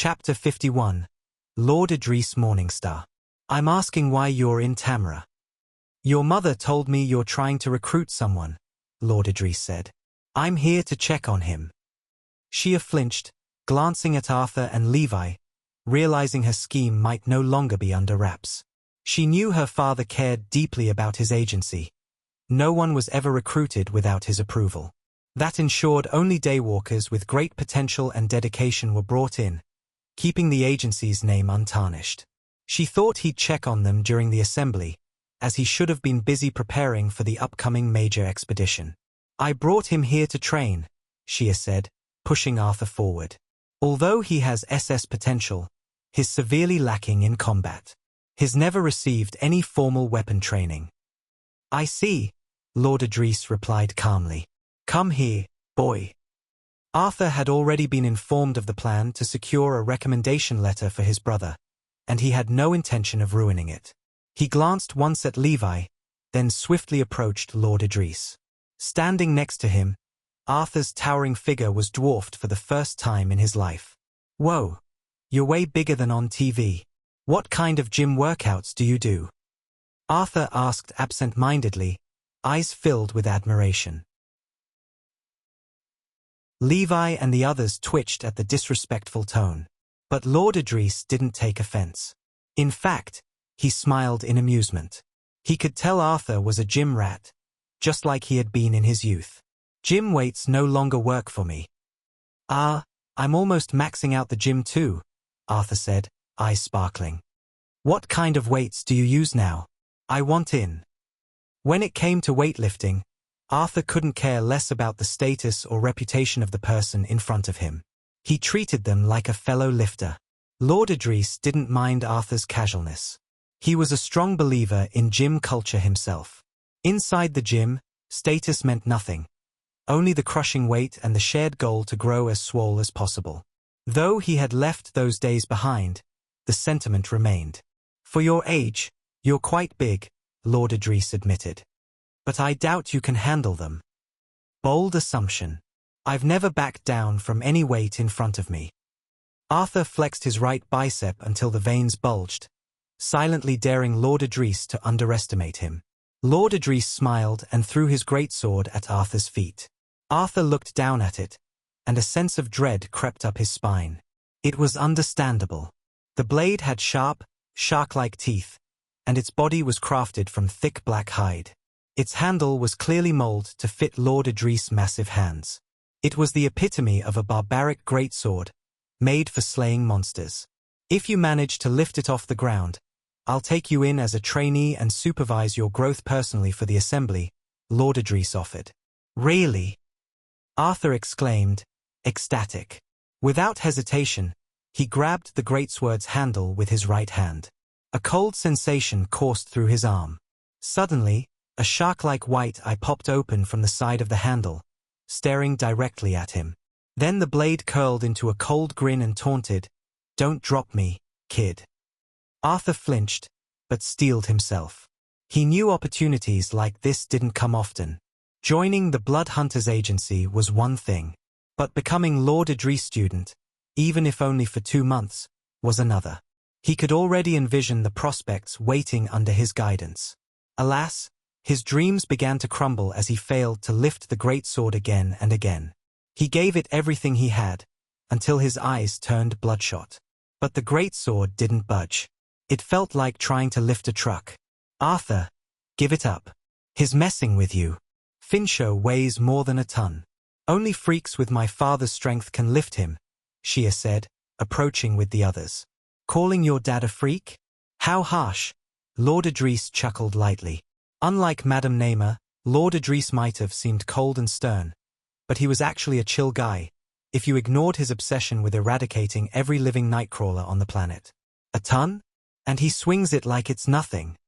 Chapter 51. Lord Idris Morningstar. I'm asking why you're in Tamra. Your mother told me you're trying to recruit someone, Lord Idris said. I'm here to check on him. Shia flinched, glancing at Arthur and Levi, realizing her scheme might no longer be under wraps. She knew her father cared deeply about his agency. No one was ever recruited without his approval. That ensured only daywalkers with great potential and dedication were brought in, keeping the agency's name untarnished. She thought he'd check on them during the assembly, as he should have been busy preparing for the upcoming major expedition. I brought him here to train, Shia said, pushing Arthur forward. Although he has SS potential, he's severely lacking in combat. He's never received any formal weapon training. I see, Lord Idris replied calmly. Come here, boy. Arthur had already been informed of the plan to secure a recommendation letter for his brother, and he had no intention of ruining it. He glanced once at Levi, then swiftly approached Lord Idris. Standing next to him, Arthur's towering figure was dwarfed for the first time in his life. Whoa, you're way bigger than on TV. What kind of gym workouts do you do? Arthur asked absent-mindedly, eyes filled with admiration. Levi and the others twitched at the disrespectful tone, but Lord Idris didn't take offense. In fact, he smiled in amusement. He could tell Arthur was a gym rat, just like he had been in his youth. Gym weights no longer work for me. I'm almost maxing out the gym too, Arthur said, eyes sparkling. What kind of weights do you use now? I want in. When it came to weightlifting, Arthur couldn't care less about the status or reputation of the person in front of him. He treated them like a fellow lifter. Lord Idris didn't mind Arthur's casualness. He was a strong believer in gym culture himself. Inside the gym, status meant nothing. Only the crushing weight and the shared goal to grow as swole as possible. Though he had left those days behind, the sentiment remained. For your age, you're quite big, Lord Idris admitted. But I doubt you can handle them. Bold assumption. I've never backed down from any weight in front of me. Arthur flexed his right bicep until the veins bulged, silently daring Lord Idris to underestimate him. Lord Idris smiled and threw his greatsword at Arthur's feet. Arthur looked down at it, and a sense of dread crept up his spine. It was understandable. The blade had sharp, shark-like teeth, and its body was crafted from thick black hide. Its handle was clearly molded to fit Lord Idris' massive hands. It was the epitome of a barbaric greatsword, made for slaying monsters. If you manage to lift it off the ground, I'll take you in as a trainee and supervise your growth personally for the assembly, Lord Idris offered. Really? Arthur exclaimed, ecstatic. Without hesitation, he grabbed the greatsword's handle with his right hand. A cold sensation coursed through his arm. Suddenly, a shark-like white eye popped open from the side of the handle, staring directly at him. Then the blade curled into a cold grin and taunted, "Don't drop me, kid." Arthur flinched, but steeled himself. He knew opportunities like this didn't come often. Joining the Blood Hunters Agency was one thing, but becoming Lord Idris' student, even if only for 2 months, was another. He could already envision the prospects waiting under his guidance. Alas, his dreams began to crumble as he failed to lift the greatsword again and again. He gave it everything he had, until his eyes turned bloodshot. But the greatsword didn't budge. It felt like trying to lift a truck. Arthur, give it up. He's messing with you. Fincho weighs more than a ton. Only freaks with my father's strength can lift him, Shia said, approaching with the others. Calling your dad a freak? How harsh. Lord Idris chuckled lightly. Unlike Madame Namer, Lord Idris might have seemed cold and stern, but he was actually a chill guy, if you ignored his obsession with eradicating every living Nightcrawler on the planet. A ton? And he swings it like it's nothing.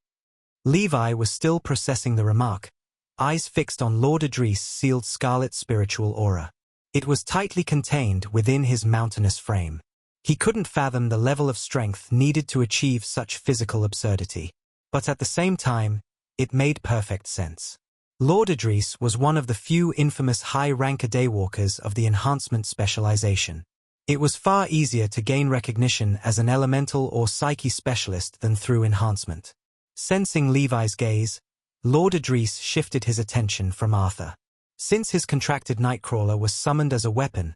Levi was still processing the remark, eyes fixed on Lord Idris' sealed scarlet spiritual aura. It was tightly contained within his mountainous frame. He couldn't fathom the level of strength needed to achieve such physical absurdity. But at the same time, it made perfect sense. Lord Idris was one of the few infamous high-ranker daywalkers of the enhancement specialization. It was far easier to gain recognition as an elemental or psyche specialist than through enhancement. Sensing Levi's gaze, Lord Idris shifted his attention from Arthur. Since his contracted Nightcrawler was summoned as a weapon,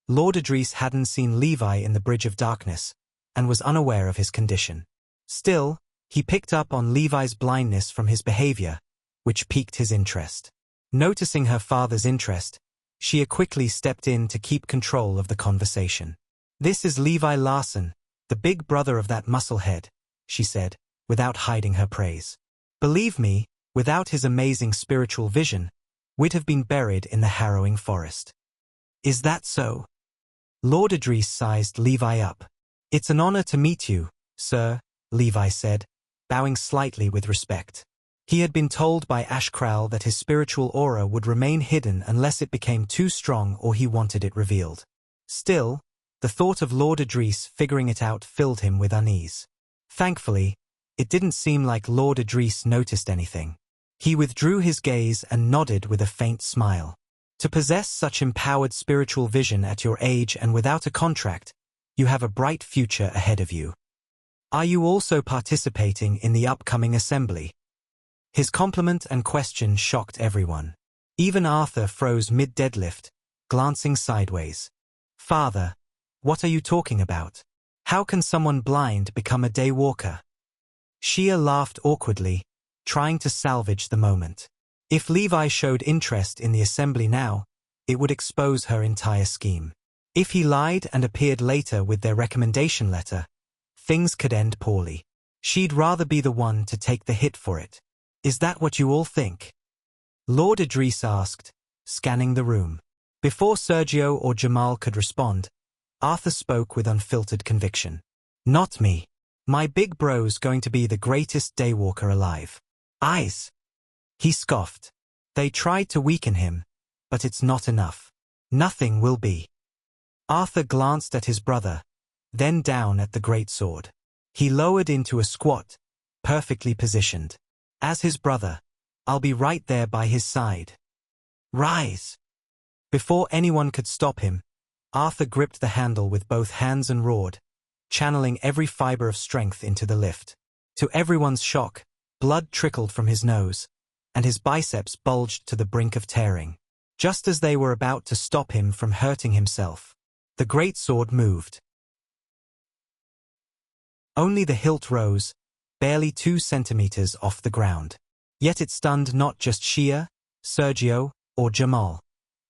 Lord Idris hadn't seen Levi in the Bridge of Darkness, and was unaware of his condition. Still, he picked up on Levi's blindness from his behavior, which piqued his interest. Noticing her father's interest, she quickly stepped in to keep control of the conversation. "This is Levi Larson, the big brother of that musclehead," she said, without hiding her praise. "Believe me, without his amazing spiritual vision, we'd have been buried in the harrowing forest." "Is that so?" Lord Idris sized Levi up. "It's an honor to meet you, sir," Levi said, bowing slightly with respect. He had been told by Ashkral that his spiritual aura would remain hidden unless it became too strong or he wanted it revealed. Still, the thought of Lord Idris figuring it out filled him with unease. Thankfully, it didn't seem like Lord Idris noticed anything. He withdrew his gaze and nodded with a faint smile. To possess such empowered spiritual vision at your age and without a contract, you have a bright future ahead of you. Are you also participating in the upcoming assembly? His compliment and question shocked everyone. Even Arthur froze mid-deadlift, glancing sideways. "Father, what are you talking about? How can someone blind become a daywalker?" Shia laughed awkwardly, trying to salvage the moment. If Levi showed interest in the assembly now, it would expose her entire scheme. If he lied and appeared later with their recommendation letter, things could end poorly. She'd rather be the one to take the hit for it. "Is that what you all think?" Lord Idris asked, scanning the room. Before Sergio or Jamal could respond, Arthur spoke with unfiltered conviction. "Not me. My big bro's going to be the greatest daywalker alive." "Eyes!" He scoffed. "They tried to weaken him, but it's not enough. Nothing will be." Arthur glanced at his brother, then down at the greatsword. He lowered into a squat, perfectly positioned. As his brother, I'll be right there by his side. "Rise!" Before anyone could stop him, Arthur gripped the handle with both hands and roared, channeling every fiber of strength into the lift. To everyone's shock, blood trickled from his nose, and his biceps bulged to the brink of tearing. Just as they were about to stop him from hurting himself, the greatsword moved. Only the hilt rose, barely 2 centimeters off the ground. Yet it stunned not just Shia, Sergio, or Jamal,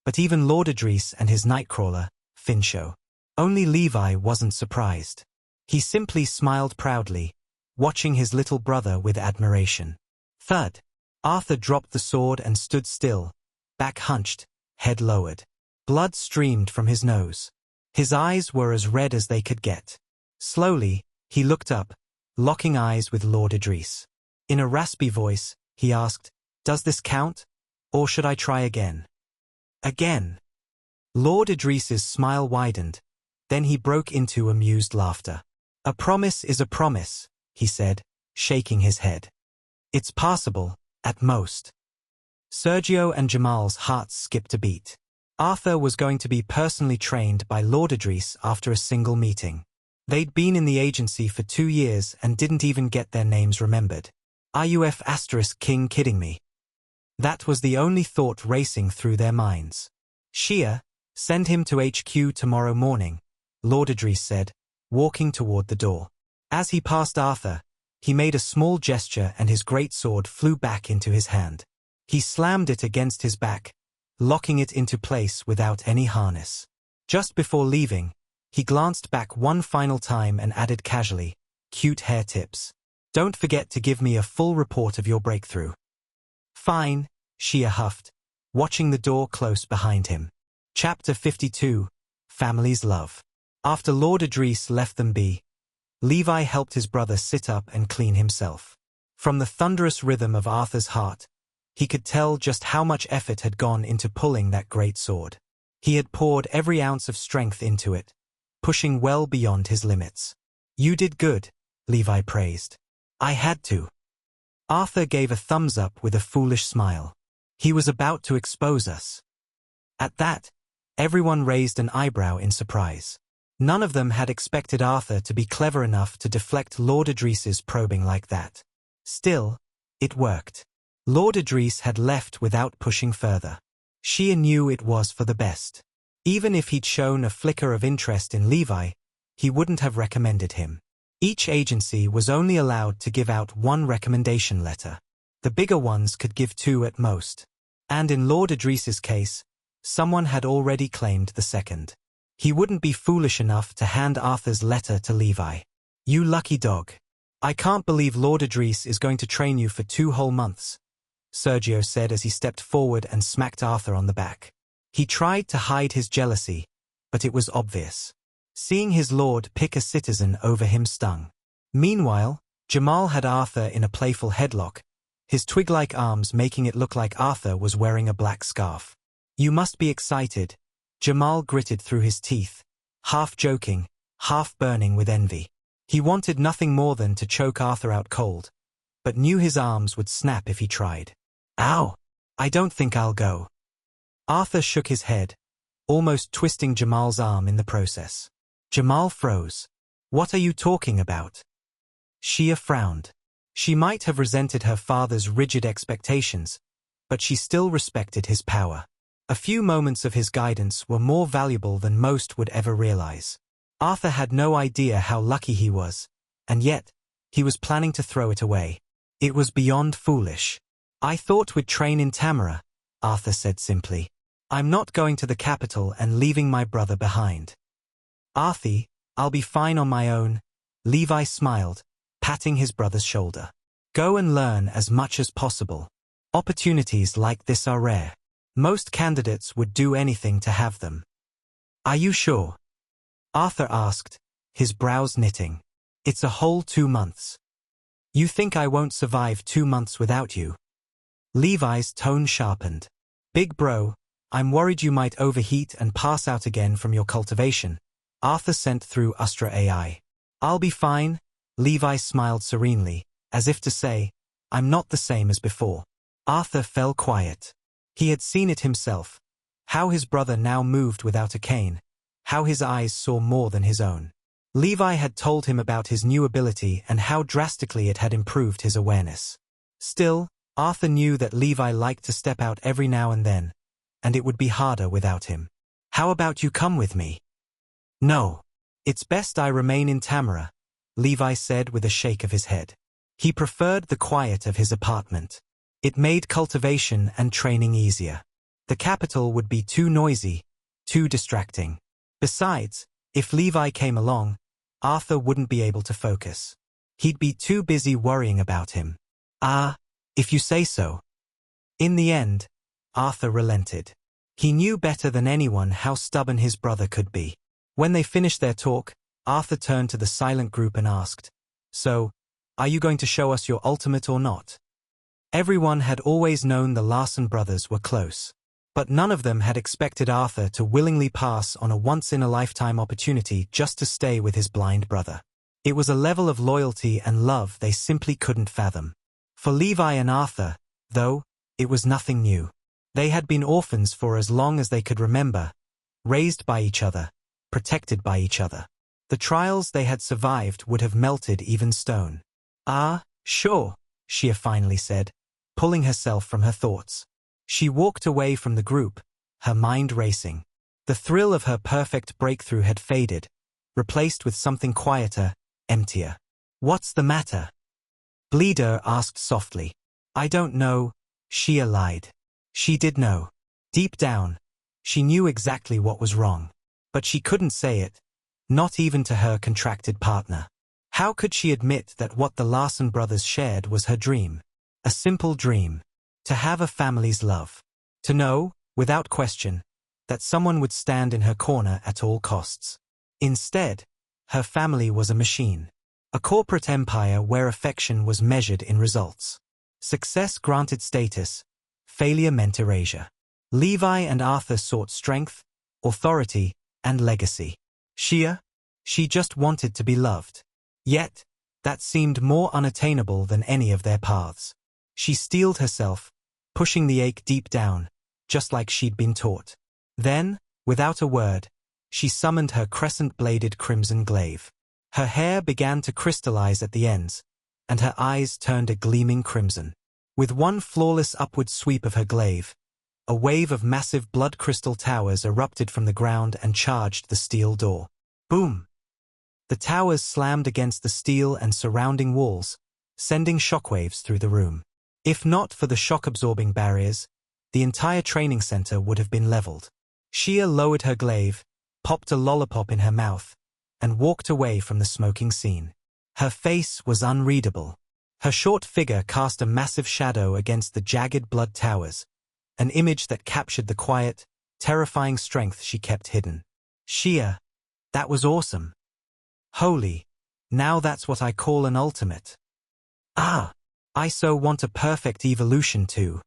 but even Lord Idris and his Nightcrawler, Fincho. Only Levi wasn't surprised. He simply smiled proudly, watching his little brother with admiration. Thud! Arthur dropped the sword and stood still, back hunched, head lowered. Blood streamed from his nose. His eyes were as red as they could get. Slowly, he looked up, locking eyes with Lord Idris. In a raspy voice, he asked, "Does this count? Or should I try again?" "Again." Lord Idris's smile widened, then he broke into amused laughter. "A promise is a promise," he said, shaking his head. "It's passable, at most." Sergio and Jamal's hearts skipped a beat. Arthur was going to be personally trained by Lord Idris after a single meeting. They'd been in the agency for 2 years and didn't even get their names remembered. RUF** king kidding me? That was the only thought racing through their minds. "Shia, send him to HQ tomorrow morning," Lord Idris said, walking toward the door. As he passed Arthur, he made a small gesture and his greatsword flew back into his hand. He slammed it against his back, locking it into place without any harness. Just before leaving, he glanced back one final time and added casually, "Cute hair tips. Don't forget to give me a full report of your breakthrough." "Fine," Shia huffed, watching the door close behind him. Chapter 52, Family's Love. After Lord Idris left them be, Levi helped his brother sit up and clean himself. From the thunderous rhythm of Arthur's heart, he could tell just how much effort had gone into pulling that great sword. He had poured every ounce of strength into it, pushing well beyond his limits. "You did good," Levi praised. "I had to." Arthur gave a thumbs up with a foolish smile. He was about to expose us. At that, everyone raised an eyebrow in surprise. None of them had expected Arthur to be clever enough to deflect Lord Idris's probing like that. Still, it worked. Lord Idris had left without pushing further. Shia knew it was for the best. Even if he'd shown a flicker of interest in Levi, he wouldn't have recommended him. Each agency was only allowed to give out one recommendation letter. The bigger ones could give 2 at most. And in Lord Idris's case, someone had already claimed the second. He wouldn't be foolish enough to hand Arthur's letter to Levi. "You lucky dog. I can't believe Lord Idris is going to train you for 2 whole months," Sergio said as he stepped forward and smacked Arthur on the back. He tried to hide his jealousy, but it was obvious. Seeing his lord pick a citizen over him stung. Meanwhile, Jamal had Arthur in a playful headlock, his twig-like arms making it look like Arthur was wearing a black scarf. "You must be excited," Jamal gritted through his teeth, half joking, half burning with envy. He wanted nothing more than to choke Arthur out cold, but knew his arms would snap if he tried. "Ow! I don't think I'll go." Arthur shook his head, almost twisting Jamal's arm in the process. Jamal froze. "What are you talking about?" Shia frowned. She might have resented her father's rigid expectations, but she still respected his power. A few moments of his guidance were more valuable than most would ever realize. Arthur had no idea how lucky he was, and yet, he was planning to throw it away. It was beyond foolish. "I thought we'd train in Tamara," Arthur said simply. "I'm not going to the capital and leaving my brother behind." "Arthie, I'll be fine on my own," Levi smiled, patting his brother's shoulder. "Go and learn as much as possible. Opportunities like this are rare. Most candidates would do anything to have them." "Are you sure?" Arthur asked, his brows knitting. "It's a whole 2 months. You think I won't survive 2 months without you?" Levi's tone sharpened. "Big bro, I'm worried you might overheat and pass out again from your cultivation," Arthur sent through Ustra AI. "I'll be fine," Levi smiled serenely, as if to say, "I'm not the same as before." Arthur fell quiet. He had seen it himself, how his brother now moved without a cane, how his eyes saw more than his own. Levi had told him about his new ability and how drastically it had improved his awareness. Still, Arthur knew that Levi liked to step out every now and then, and it would be harder without him. "How about you come with me?" "No. It's best I remain in Tamara," Levi said with a shake of his head. He preferred the quiet of his apartment. It made cultivation and training easier. The capital would be too noisy, too distracting. Besides, if Levi came along, Arthur wouldn't be able to focus. He'd be too busy worrying about him. "Ah, if you say so." In the end, Arthur relented. He knew better than anyone how stubborn his brother could be. When they finished their talk, Arthur turned to the silent group and asked, "So, are you going to show us your ultimate or not?" Everyone had always known the Larson brothers were close, but none of them had expected Arthur to willingly pass on a once-in-a-lifetime opportunity just to stay with his blind brother. It was a level of loyalty and love they simply couldn't fathom. For Levi and Arthur, though, it was nothing new. They had been orphans for as long as they could remember, raised by each other, protected by each other. The trials they had survived would have melted even stone. "Ah, sure," Shia finally said, pulling herself from her thoughts. She walked away from the group, her mind racing. The thrill of her perfect breakthrough had faded, replaced with something quieter, emptier. "What's the matter?" Bleeder asked softly. "I don't know," Shia lied. She did know. Deep down, she knew exactly what was wrong. But she couldn't say it, not even to her contracted partner. How could she admit that what the Larson brothers shared was her dream? A simple dream. To have a family's love. To know, without question, that someone would stand in her corner at all costs. Instead, her family was a machine. A corporate empire where affection was measured in results. Success granted status, failure meant erasure. Levi and Arthur sought strength, authority, and legacy. Shia? She just wanted to be loved. Yet, that seemed more unattainable than any of their paths. She steeled herself, pushing the ache deep down, just like she'd been taught. Then, without a word, she summoned her crescent-bladed crimson glaive. Her hair began to crystallize at the ends, and her eyes turned a gleaming crimson. With one flawless upward sweep of her glaive, a wave of massive blood crystal towers erupted from the ground and charged the steel door. Boom! The towers slammed against the steel and surrounding walls, sending shockwaves through the room. If not for the shock-absorbing barriers, the entire training center would have been leveled. Shia lowered her glaive, popped a lollipop in her mouth, and walked away from the smoking scene. Her face was unreadable. Her short figure cast a massive shadow against the jagged blood towers, an image that captured the quiet, terrifying strength she kept hidden. Shia, that was awesome. Holy, now that's what I call an ultimate. Ah, I so want a perfect evolution too.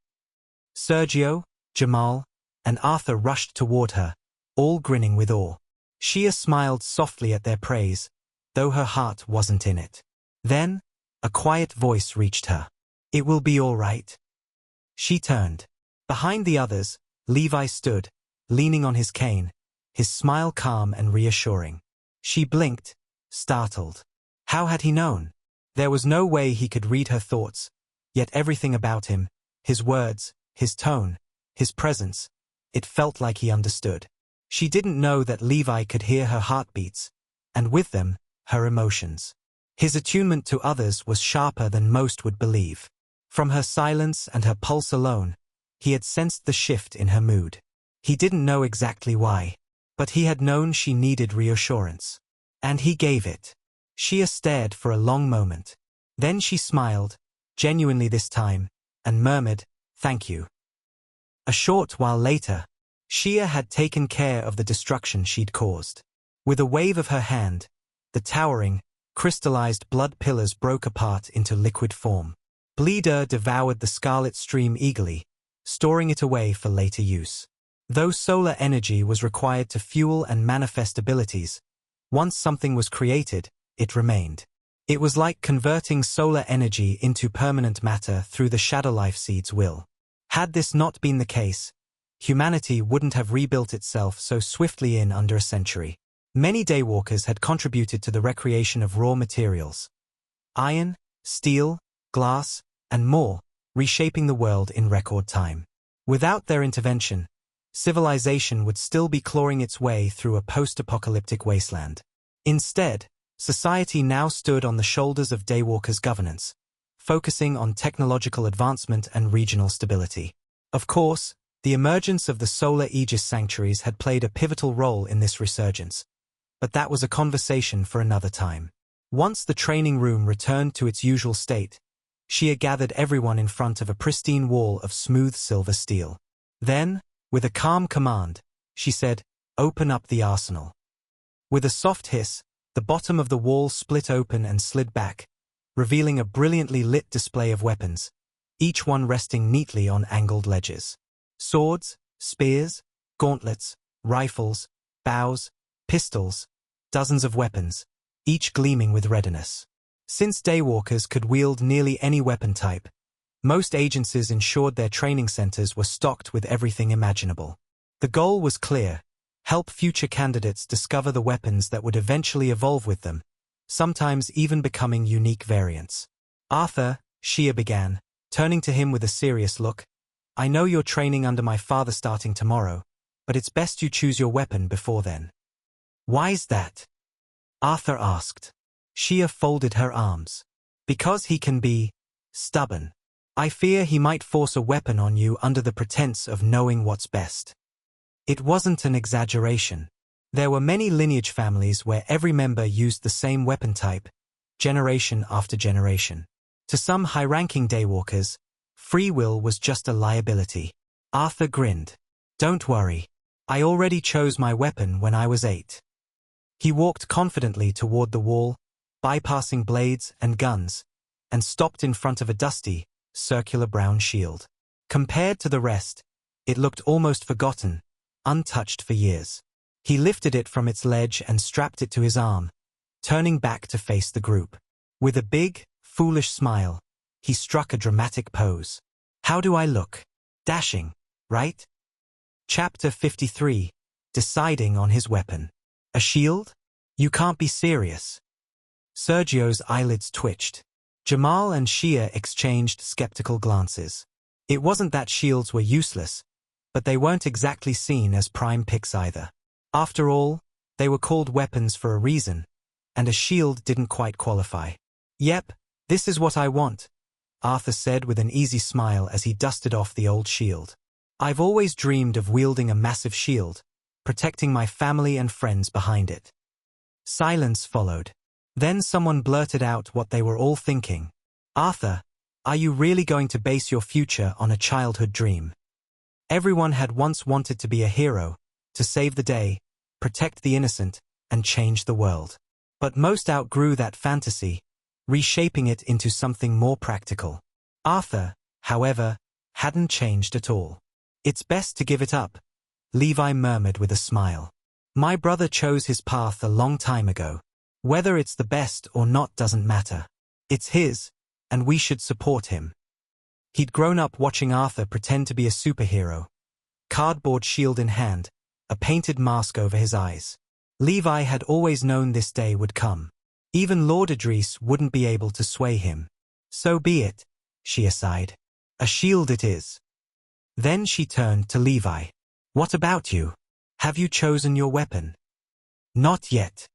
Sergio, Jamal, and Arthur rushed toward her, all grinning with awe. Shia smiled softly at their praise, though her heart wasn't in it. Then, a quiet voice reached her. It will be all right. She turned. Behind the others, Levi stood, leaning on his cane, his smile calm and reassuring. She blinked, startled. How had he known? There was no way he could read her thoughts, yet everything about him, his words, his tone, his presence, it felt like he understood. She didn't know that Levi could hear her heartbeats, and with them, her emotions. His attunement to others was sharper than most would believe. From her silence and her pulse alone, he had sensed the shift in her mood. He didn't know exactly why, but he had known she needed reassurance. And he gave it. Shia stared for a long moment. Then she smiled, genuinely this time, and murmured, "Thank you." A short while later, Shia had taken care of the destruction she'd caused. With a wave of her hand, the towering, crystallized blood pillars broke apart into liquid form. Bleeder devoured the scarlet stream eagerly, storing it away for later use. Though solar energy was required to fuel and manifest abilities, once something was created, it remained. It was like converting solar energy into permanent matter through the Shadow Life Seed's will. Had this not been the case, humanity wouldn't have rebuilt itself so swiftly in under a century. Many daywalkers had contributed to the recreation of raw materials. Iron, steel, glass, and more, reshaping the world in record time. Without their intervention, civilization would still be clawing its way through a post-apocalyptic wasteland. Instead, society now stood on the shoulders of daywalkers' governance, focusing on technological advancement and regional stability. Of course, the emergence of the solar Aegis sanctuaries had played a pivotal role in this resurgence, but that was a conversation for another time. Once the training room returned to its usual state, Shia gathered everyone in front of a pristine wall of smooth silver steel. Then, with a calm command, she said, "Open up the arsenal." With a soft hiss, the bottom of the wall split open and slid back, revealing a brilliantly lit display of weapons, each one resting neatly on angled ledges. Swords, spears, gauntlets, rifles, bows, pistols, dozens of weapons, each gleaming with readiness. Since daywalkers could wield nearly any weapon type, most agencies ensured their training centers were stocked with everything imaginable. The goal was clear: help future candidates discover the weapons that would eventually evolve with them, sometimes even becoming unique variants. "Arthur," Shia began, turning to him with a serious look, "I know you're training under my father starting tomorrow, but it's best you choose your weapon before then." "Why's that?" Arthur asked. Shia folded her arms. "Because he can be stubborn. I fear he might force a weapon on you under the pretense of knowing what's best." It wasn't an exaggeration. There were many lineage families where every member used the same weapon type, generation after generation. To some high-ranking daywalkers, free will was just a liability. Arthur grinned. "Don't worry. I already chose my weapon when I was 8. He walked confidently toward the wall, bypassing blades and guns, and stopped in front of a dusty, circular brown shield. Compared to the rest, it looked almost forgotten, untouched for years. He lifted it from its ledge and strapped it to his arm, turning back to face the group. With a big, foolish smile, he struck a dramatic pose. "How do I look? Dashing, right?" Chapter 53. deciding on his weapon. A shield? You can't be serious. Sergio's eyelids twitched. Jamal and Shia exchanged skeptical glances. It wasn't that shields were useless, but they weren't exactly seen as prime picks either. After all, they were called weapons for a reason, and a shield didn't quite qualify. Yep, this is what I want, Arthur said with an easy smile as he dusted off the old shield. I've always dreamed of wielding a massive shield, protecting my family and friends behind it. Silence followed. Then someone blurted out what they were all thinking. Arthur, are you really going to base your future on a childhood dream? Everyone had once wanted to be a hero, to save the day, protect the innocent, and change the world. But most outgrew that fantasy, reshaping it into something more practical. Arthur, however, hadn't changed at all. It's best to give it up, Levi murmured with a smile. My brother chose his path a long time ago. Whether it's the best or not doesn't matter. It's his, and we should support him. He'd grown up watching Arthur pretend to be a superhero. Cardboard shield in hand, a painted mask over his eyes. Levi had always known this day would come. Even Lord Idris wouldn't be able to sway him. So be it, she sighed. A shield it is. Then she turned to Levi. What about you? Have you chosen your weapon? Not yet.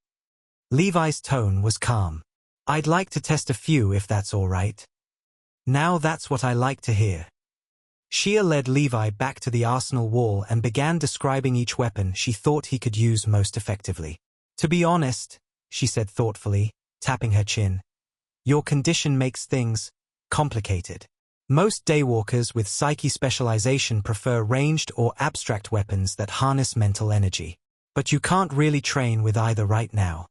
Levi's tone was calm. I'd like to test a few if that's all right. Now that's what I like to hear. Shia led Levi back to the arsenal wall and began describing each weapon she thought he could use most effectively. To be honest, she said thoughtfully, tapping her chin, your condition makes things complicated. Most daywalkers with psyche specialization prefer ranged or abstract weapons that harness mental energy. But you can't really train with either right now.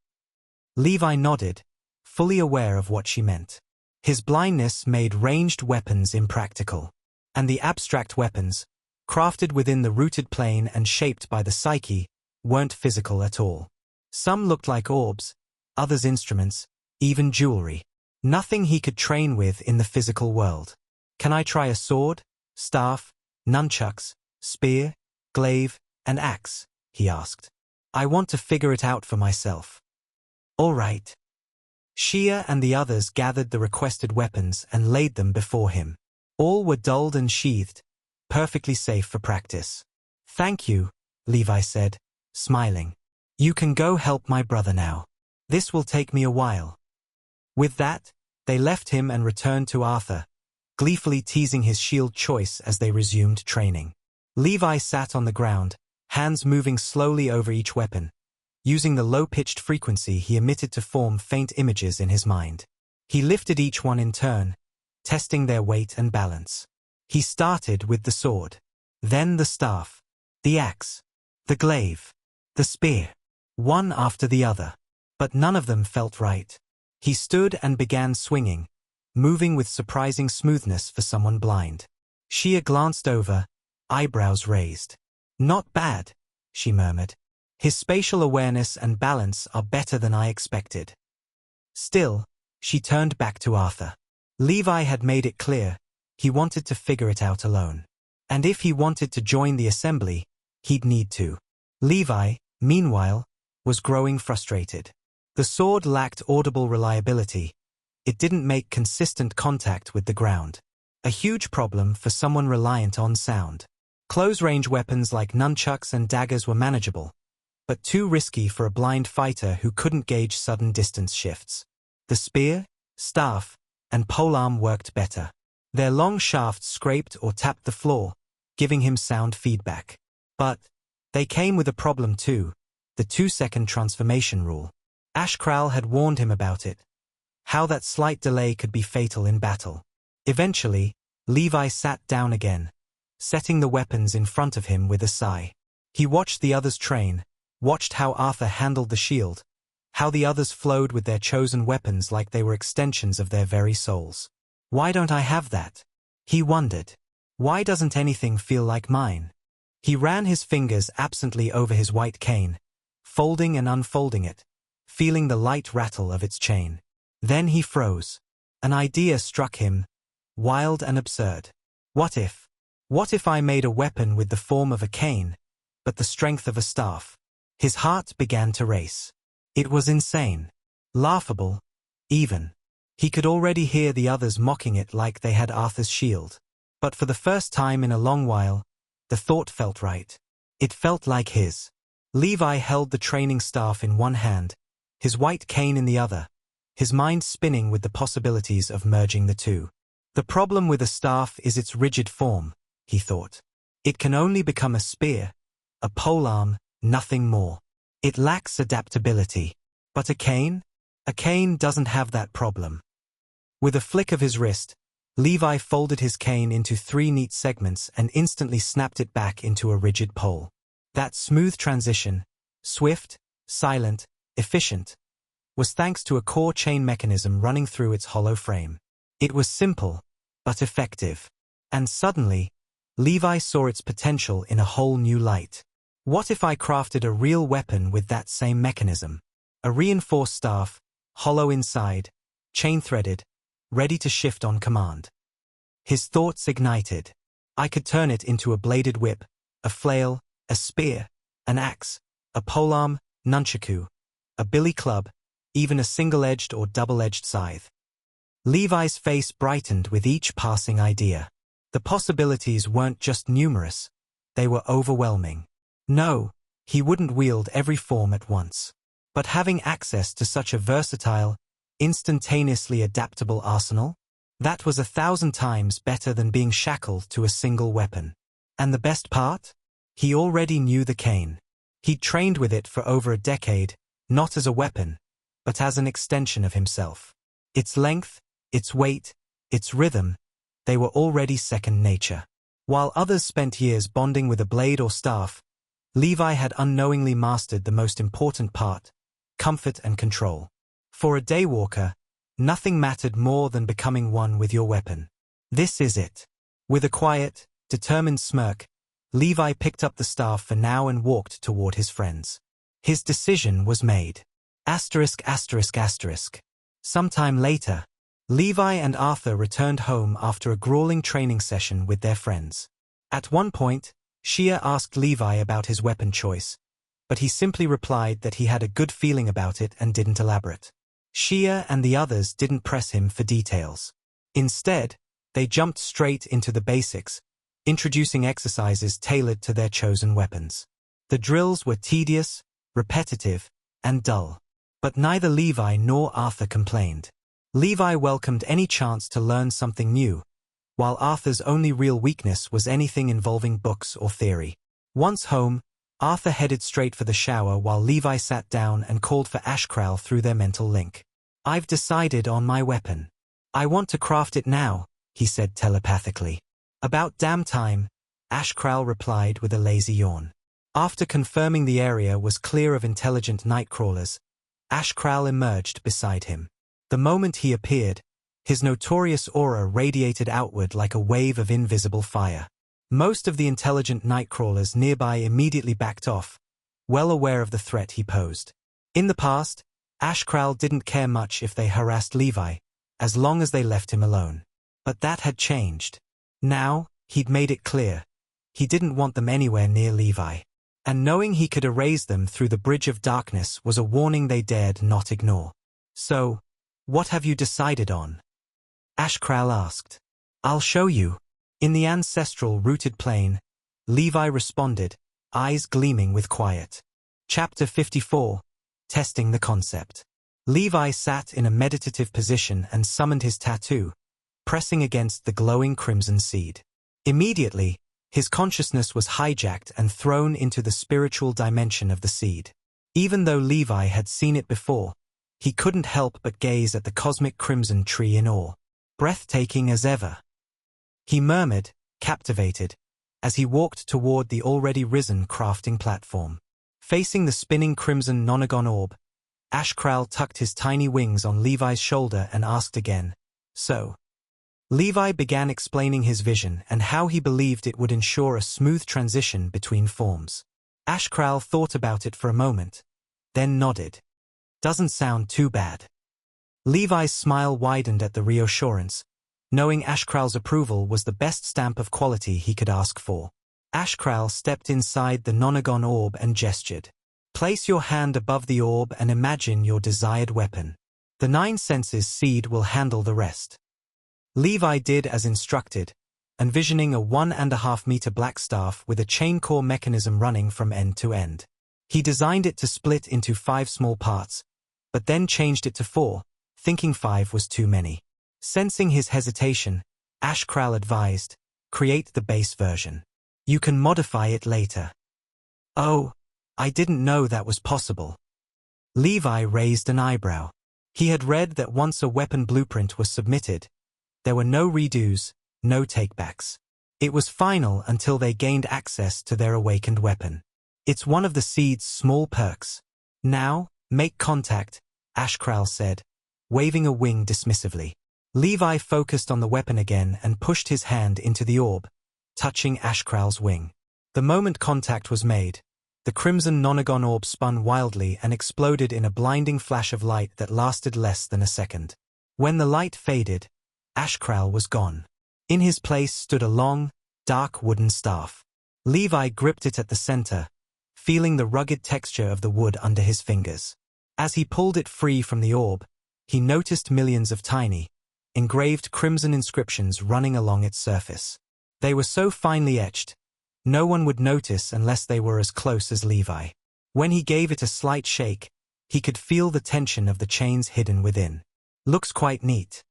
Levi nodded, fully aware of what she meant. His blindness made ranged weapons impractical. And the abstract weapons, crafted within the rooted plane and shaped by the psyche, weren't physical at all. Some looked like orbs, others instruments, even jewelry. Nothing he could train with in the physical world. Can I try a sword, staff, nunchucks, spear, glaive, and axe? He asked. I want to figure it out for myself. All right. Shia and the others gathered the requested weapons and laid them before him. All were dulled and sheathed, perfectly safe for practice. Thank you, Levi said, smiling. You can go help my brother now. This will take me a while. With that, they left him and returned to Arthur, gleefully teasing his shield choice as they resumed training. Levi sat on the ground, hands moving slowly over each weapon, using the low-pitched frequency he emitted to form faint images in his mind. He lifted each one in turn, testing their weight and balance. He started with the sword, then the staff, the axe, the glaive, the spear, one after the other. But none of them felt right. He stood and began swinging, moving with surprising smoothness for someone blind. Shia glanced over, eyebrows raised. Not bad, she murmured. His spatial awareness and balance are better than I expected. Still, she turned back to Arthur. Levi had made it clear, he wanted to figure it out alone. And if he wanted to join the assembly, he'd need to. Levi, meanwhile, was growing frustrated. The sword lacked audible reliability. It didn't make consistent contact with the ground. A huge problem for someone reliant on sound. Close-range weapons like nunchucks and daggers were manageable, but too risky for a blind fighter who couldn't gauge sudden distance shifts. The spear, staff, and polearm worked better. Their long shafts scraped or tapped the floor, giving him sound feedback. But they came with a problem too, the 2-second transformation rule. Ashkral had warned him about it, how that slight delay could be fatal in battle. Eventually, Levi sat down again, setting the weapons in front of him with a sigh. He watched the others train, watched how Arthur handled the shield, how the others flowed with their chosen weapons like they were extensions of their very souls. Why don't I have that? He wondered. Why doesn't anything feel like mine? He ran his fingers absently over his white cane, folding and unfolding it, feeling the light rattle of its chain. Then he froze. An idea struck him, wild and absurd. What if I made a weapon with the form of a cane, but the strength of a staff. His heart began to race. It was insane. Laughable, even. He could already hear the others mocking it like they had Arthur's shield. But for the first time in a long while, the thought felt right. It felt like his. Levi held the training staff in one hand, his white cane in the other, his mind spinning with the possibilities of merging the two. The problem with a staff is its rigid form, he thought. It can only become a spear, a polearm, nothing more. It lacks adaptability. But a cane? A cane doesn't have that problem. With a flick of his wrist, Levi folded his cane into 3 neat segments and instantly snapped it back into a rigid pole. That smooth transition, swift, silent, efficient, was thanks to a core chain mechanism running through its hollow frame. It was simple, but effective. And suddenly, Levi saw its potential in a whole new light. What if I crafted a real weapon with that same mechanism? A reinforced staff, hollow inside, chain-threaded, ready to shift on command. His thoughts ignited. I could turn it into a bladed whip, a flail, a spear, an axe, a polearm, nunchaku, a billy club, even a single-edged or double-edged scythe. Levi's face brightened with each passing idea. The possibilities weren't just numerous, they were overwhelming. No, he wouldn't wield every form at once. But having access to such a versatile, instantaneously adaptable arsenal? That was 1,000 times better than being shackled to a single weapon. And the best part? He already knew the cane. He'd trained with it for over a decade, not as a weapon, but as an extension of himself. Its length, its weight, its rhythm, they were already second nature. While others spent years bonding with a blade or staff, Levi had unknowingly mastered the most important part, comfort and control. For a daywalker, nothing mattered more than becoming one with your weapon. This is it. With a quiet, determined smirk, Levi picked up the staff for now and walked toward his friends. His decision was made. Sometime later, Levi and Arthur returned home after a grueling training session with their friends. At one point, Shia asked Levi about his weapon choice, but he simply replied that he had a good feeling about it and didn't elaborate. Shia and the others didn't press him for details. Instead, they jumped straight into the basics, introducing exercises tailored to their chosen weapons. The drills were tedious, repetitive, and dull. But neither Levi nor Arthur complained. Levi welcomed any chance to learn something new, while Arthur's only real weakness was anything involving books or theory. Once home, Arthur headed straight for the shower while Levi sat down and called for Ashkral through their mental link. "I've decided on my weapon. I want to craft it now," he said telepathically. "About damn time," Ashkral replied with a lazy yawn. After confirming the area was clear of intelligent Nightcrawlers, Ashkral emerged beside him. The moment he appeared, his notorious aura radiated outward like a wave of invisible fire. Most of the intelligent Nightcrawlers nearby immediately backed off, well aware of the threat he posed. In the past, Ashkral didn't care much if they harassed Levi, as long as they left him alone. But that had changed. Now, he'd made it clear. He didn't want them anywhere near Levi. And knowing he could erase them through the bridge of darkness was a warning they dared not ignore. "So, what have you decided on?" Ashkral asked. "I'll show you." In the ancestral rooted plane, Levi responded, eyes gleaming with quiet. Chapter 54, Testing the Concept. Levi sat in a meditative position and summoned his tattoo, pressing against the glowing crimson seed. Immediately, his consciousness was hijacked and thrown into the spiritual dimension of the seed. Even though Levi had seen it before, he couldn't help but gaze at the cosmic crimson tree in awe. Breathtaking as ever. He murmured, captivated, as he walked toward the already risen crafting platform. Facing the spinning crimson nonagon orb, Ashkral tucked his tiny wings on Levi's shoulder and asked again, "So?" Levi began explaining his vision and how he believed it would ensure a smooth transition between forms. Ashkral thought about it for a moment, then nodded. "Doesn't sound too bad." Levi's smile widened at the reassurance, knowing Ashkral's approval was the best stamp of quality he could ask for. Ashkral stepped inside the nonagon orb and gestured. Place your hand above the orb and imagine your desired weapon. The 9 senses seed will handle the rest. Levi did as instructed, envisioning a 1.5-meter black staff with a chain core mechanism running from end to end. He designed it to split into 5 small parts, but then changed it to 4, thinking 5 was too many. Sensing his hesitation, Ashkral advised, create the base version. You can modify it later. Oh, I didn't know that was possible. Levi raised an eyebrow. He had read that once a weapon blueprint was submitted, there were no redos, no takebacks. It was final until they gained access to their awakened weapon. It's one of the seed's small perks. Now, make contact, Ashkral said, waving a wing dismissively. Levi focused on the weapon again and pushed his hand into the orb, touching Ashkral's wing. The moment contact was made, the crimson nonagon orb spun wildly and exploded in a blinding flash of light that lasted less than a second. When the light faded, Ashkral was gone. In his place stood a long, dark wooden staff. Levi gripped it at the center, feeling the rugged texture of the wood under his fingers. As he pulled it free from the orb, he noticed millions of tiny, engraved crimson inscriptions running along its surface. They were so finely etched, no one would notice unless they were as close as Levi. When he gave it a slight shake, he could feel the tension of the chains hidden within. Looks quite neat.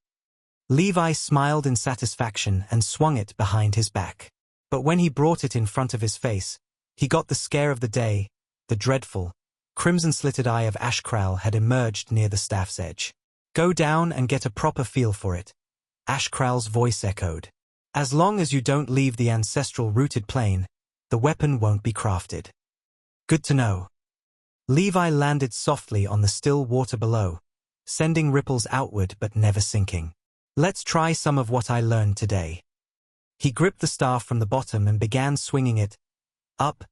Levi smiled in satisfaction and swung it behind his back. But when he brought it in front of his face, he got the scare of the day. The dreadful, crimson-slitted eye of Ashkral had emerged near the staff's edge. Go down and get a proper feel for it, Ashkral's voice echoed. As long as you don't leave the ancestral rooted plane, the weapon won't be crafted. Good to know. Levi landed softly on the still water below, sending ripples outward but never sinking. Let's try some of what I learned today. He gripped the staff from the bottom and began swinging it, up,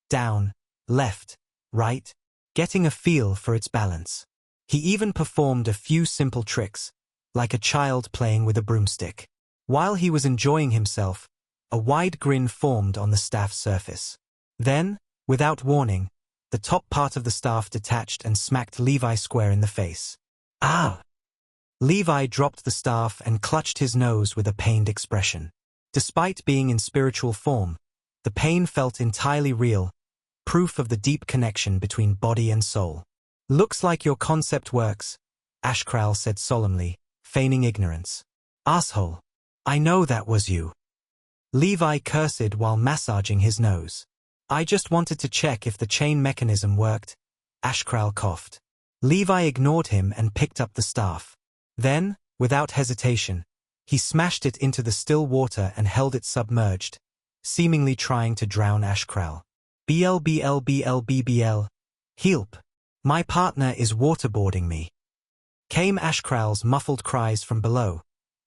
down, left, right, getting a feel for its balance. He even performed a few simple tricks, like a child playing with a broomstick. While he was enjoying himself, a wide grin formed on the staff's surface. Then, without warning, the top part of the staff detached and smacked Levi square in the face. Ah! Levi dropped the staff and clutched his nose with a pained expression. Despite being in spiritual form, the pain felt entirely real, proof of the deep connection between body and soul. Looks like your concept works, Ashkral said solemnly, feigning ignorance. Asshole. I know that was you. Levi cursed while massaging his nose. I just wanted to check if the chain mechanism worked, Ashkral coughed. Levi ignored him and picked up the staff. Then, without hesitation, he smashed it into the still water and held it submerged, seemingly trying to drown Ashkral. BLBLBLBBL. Help. My partner is waterboarding me. Came Ashkral's muffled cries from below,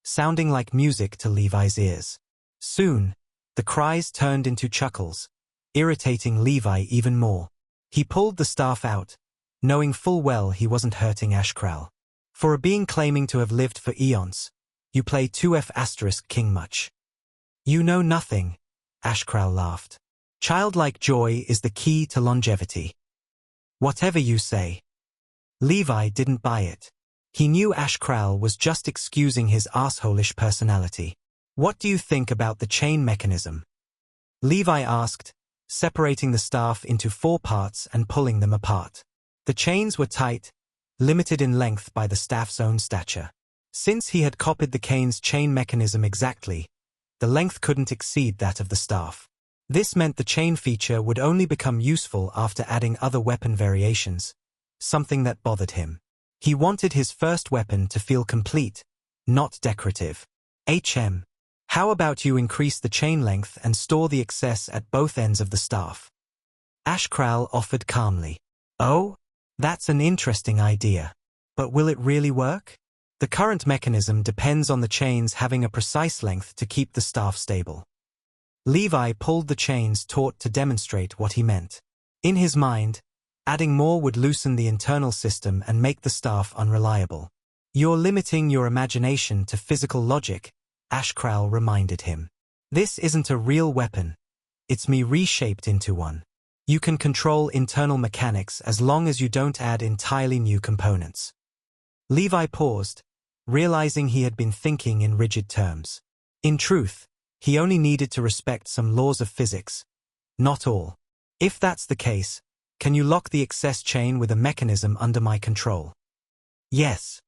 sounding like music to Levi's ears. Soon, the cries turned into chuckles, irritating Levi even more. He pulled the staff out, knowing full well he wasn't hurting Ashkral. For a being claiming to have lived for eons, you play 2F** king much. You know nothing, Ashkral laughed. Childlike joy is the key to longevity. Whatever you say. Levi didn't buy it. He knew Ashkral was just excusing his assholish personality. What do you think about the chain mechanism? Levi asked, separating the staff into 4 parts and pulling them apart. The chains were tight, limited in length by the staff's own stature. Since he had copied the cane's chain mechanism exactly, the length couldn't exceed that of the staff. This meant the chain feature would only become useful after adding other weapon variations, something that bothered him. He wanted his first weapon to feel complete, not decorative. How about you increase the chain length and store the excess at both ends of the staff? Ashkral offered calmly. Oh, that's an interesting idea. But will it really work? The current mechanism depends on the chains having a precise length to keep the staff stable. Levi pulled the chains taut to demonstrate what he meant. In his mind, adding more would loosen the internal system and make the staff unreliable. You're limiting your imagination to physical logic, Ashkral reminded him. This isn't a real weapon. It's me reshaped into one. You can control internal mechanics as long as you don't add entirely new components. Levi paused, realizing he had been thinking in rigid terms. In truth, he only needed to respect some laws of physics. Not all. If that's the case, can you lock the excess chain with a mechanism under my control? Yes.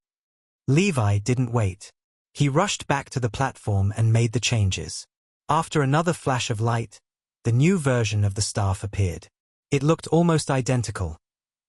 Levi didn't wait. He rushed back to the platform and made the changes. After another flash of light, the new version of the staff appeared. It looked almost identical,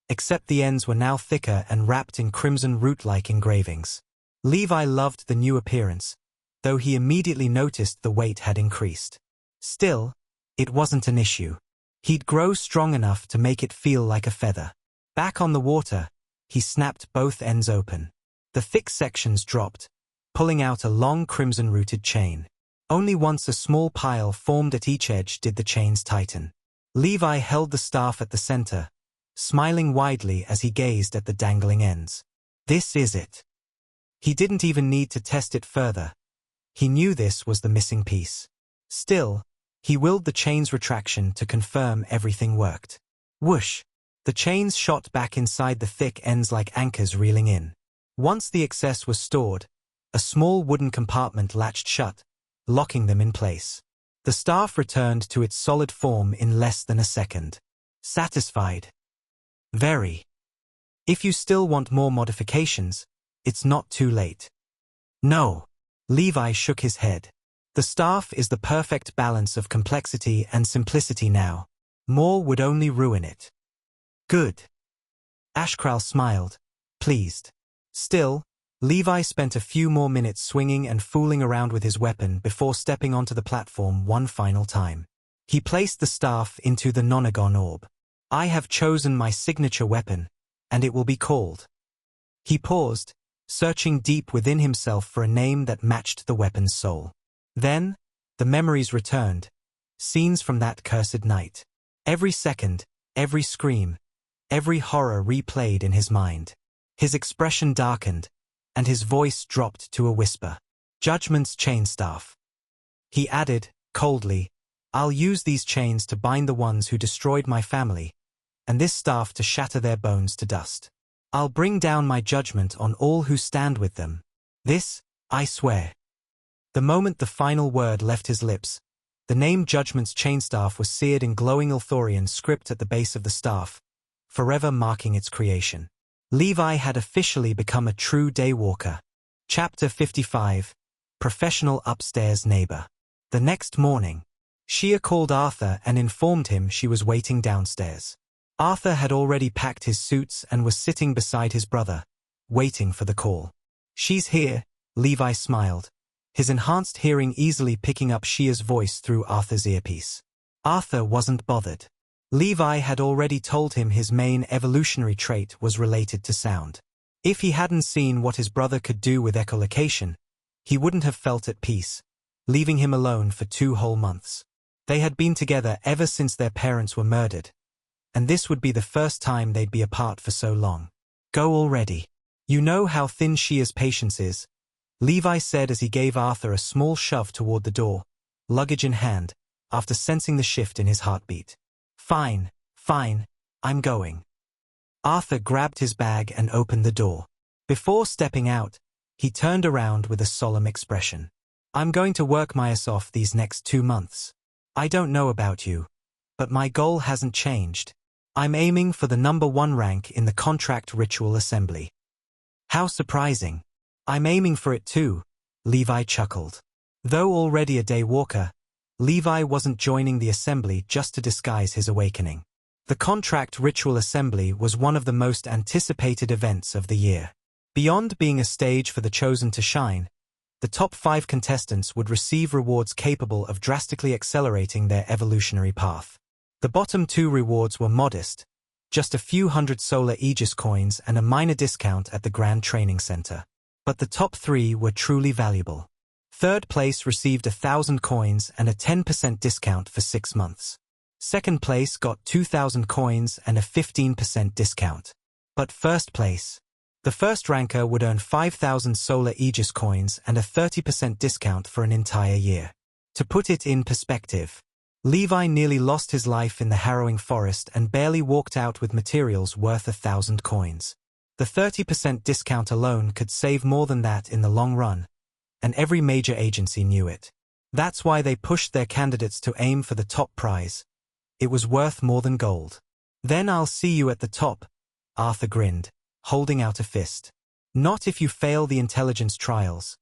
except the ends were now thicker and wrapped in crimson root-like engravings. Levi loved the new appearance, though he immediately noticed the weight had increased. Still, it wasn't an issue. He'd grow strong enough to make it feel like a feather. Back on the water, he snapped both ends open. The thick sections dropped, pulling out a long crimson-rooted chain. Only once a small pile formed at each edge did the chains tighten. Levi held the staff at the center, smiling widely as he gazed at the dangling ends. This is it. He didn't even need to test it further. He knew this was the missing piece. Still, he willed the chain's retraction to confirm everything worked. Whoosh! The chains shot back inside the thick ends like anchors reeling in. Once the excess was stored, a small wooden compartment latched shut, locking them in place. The staff returned to its solid form in less than a second. Satisfied? Very. If you still want more modifications, it's not too late. No. Levi shook his head. The staff is the perfect balance of complexity and simplicity now. More would only ruin it. Good. Ashkral smiled, pleased. Still, Levi spent a few more minutes swinging and fooling around with his weapon before stepping onto the platform one final time. He placed the staff into the nonagon orb. I have chosen my signature weapon, and it will be called. He paused, searching deep within himself for a name that matched the weapon's soul. Then, the memories returned, scenes from that cursed night. Every second, every scream, every horror replayed in his mind. His expression darkened, and his voice dropped to a whisper. Judgment's chainstaff. He added, coldly, I'll use these chains to bind the ones who destroyed my family, and this staff to shatter their bones to dust. I'll bring down my judgment on all who stand with them. This, I swear. The moment the final word left his lips, the name Judgment's chainstaff was seared in glowing Ilthorian script at the base of the staff, forever marking its creation. Levi had officially become a true daywalker. Chapter 55, Professional Upstairs Neighbor. The next morning, Shia called Arthur and informed him she was waiting downstairs. Arthur had already packed his suits and was sitting beside his brother, waiting for the call. She's here, Levi smiled, his enhanced hearing easily picking up Shia's voice through Arthur's earpiece. Arthur wasn't bothered. Levi had already told him his main evolutionary trait was related to sound. If he hadn't seen what his brother could do with echolocation, he wouldn't have felt at peace, leaving him alone for 2 whole months. They had been together ever since their parents were murdered, and this would be the first time they'd be apart for so long. Go already. You know how thin Shia's patience is, Levi said as he gave Arthur a small shove toward the door, luggage in hand, after sensing the shift in his heartbeat. Fine, I'm going. Arthur grabbed his bag and opened the door. Before stepping out, he turned around with a solemn expression. I'm going to work my ass off these next 2 months. I don't know about you, but my goal hasn't changed. I'm aiming for the number 1 rank in the contract ritual assembly. How surprising. I'm aiming for it too, Levi chuckled. Though already a daywalker, Levi wasn't joining the assembly just to disguise his awakening. The contract ritual assembly was one of the most anticipated events of the year. Beyond being a stage for the chosen to shine, the top 5 contestants would receive rewards capable of drastically accelerating their evolutionary path. The bottom 2 rewards were modest, just a few hundred solar Aegis coins and a minor discount at the Grand Training Center. But the top 3 were truly valuable. Third place received 1,000 coins and a 10% discount for 6 months. Second place got 2,000 coins and a 15% discount. But first place, the first ranker would earn 5,000 solar Aegis coins and a 30% discount for an entire year. To put it in perspective, Levi nearly lost his life in the harrowing forest and barely walked out with materials worth 1,000 coins. The 30% discount alone could save more than that in the long run, and every major agency knew it. That's why they pushed their candidates to aim for the top prize. It was worth more than gold. "Then I'll see you at the top," Arthur grinned, holding out a fist. "Not if you fail the intelligence trials."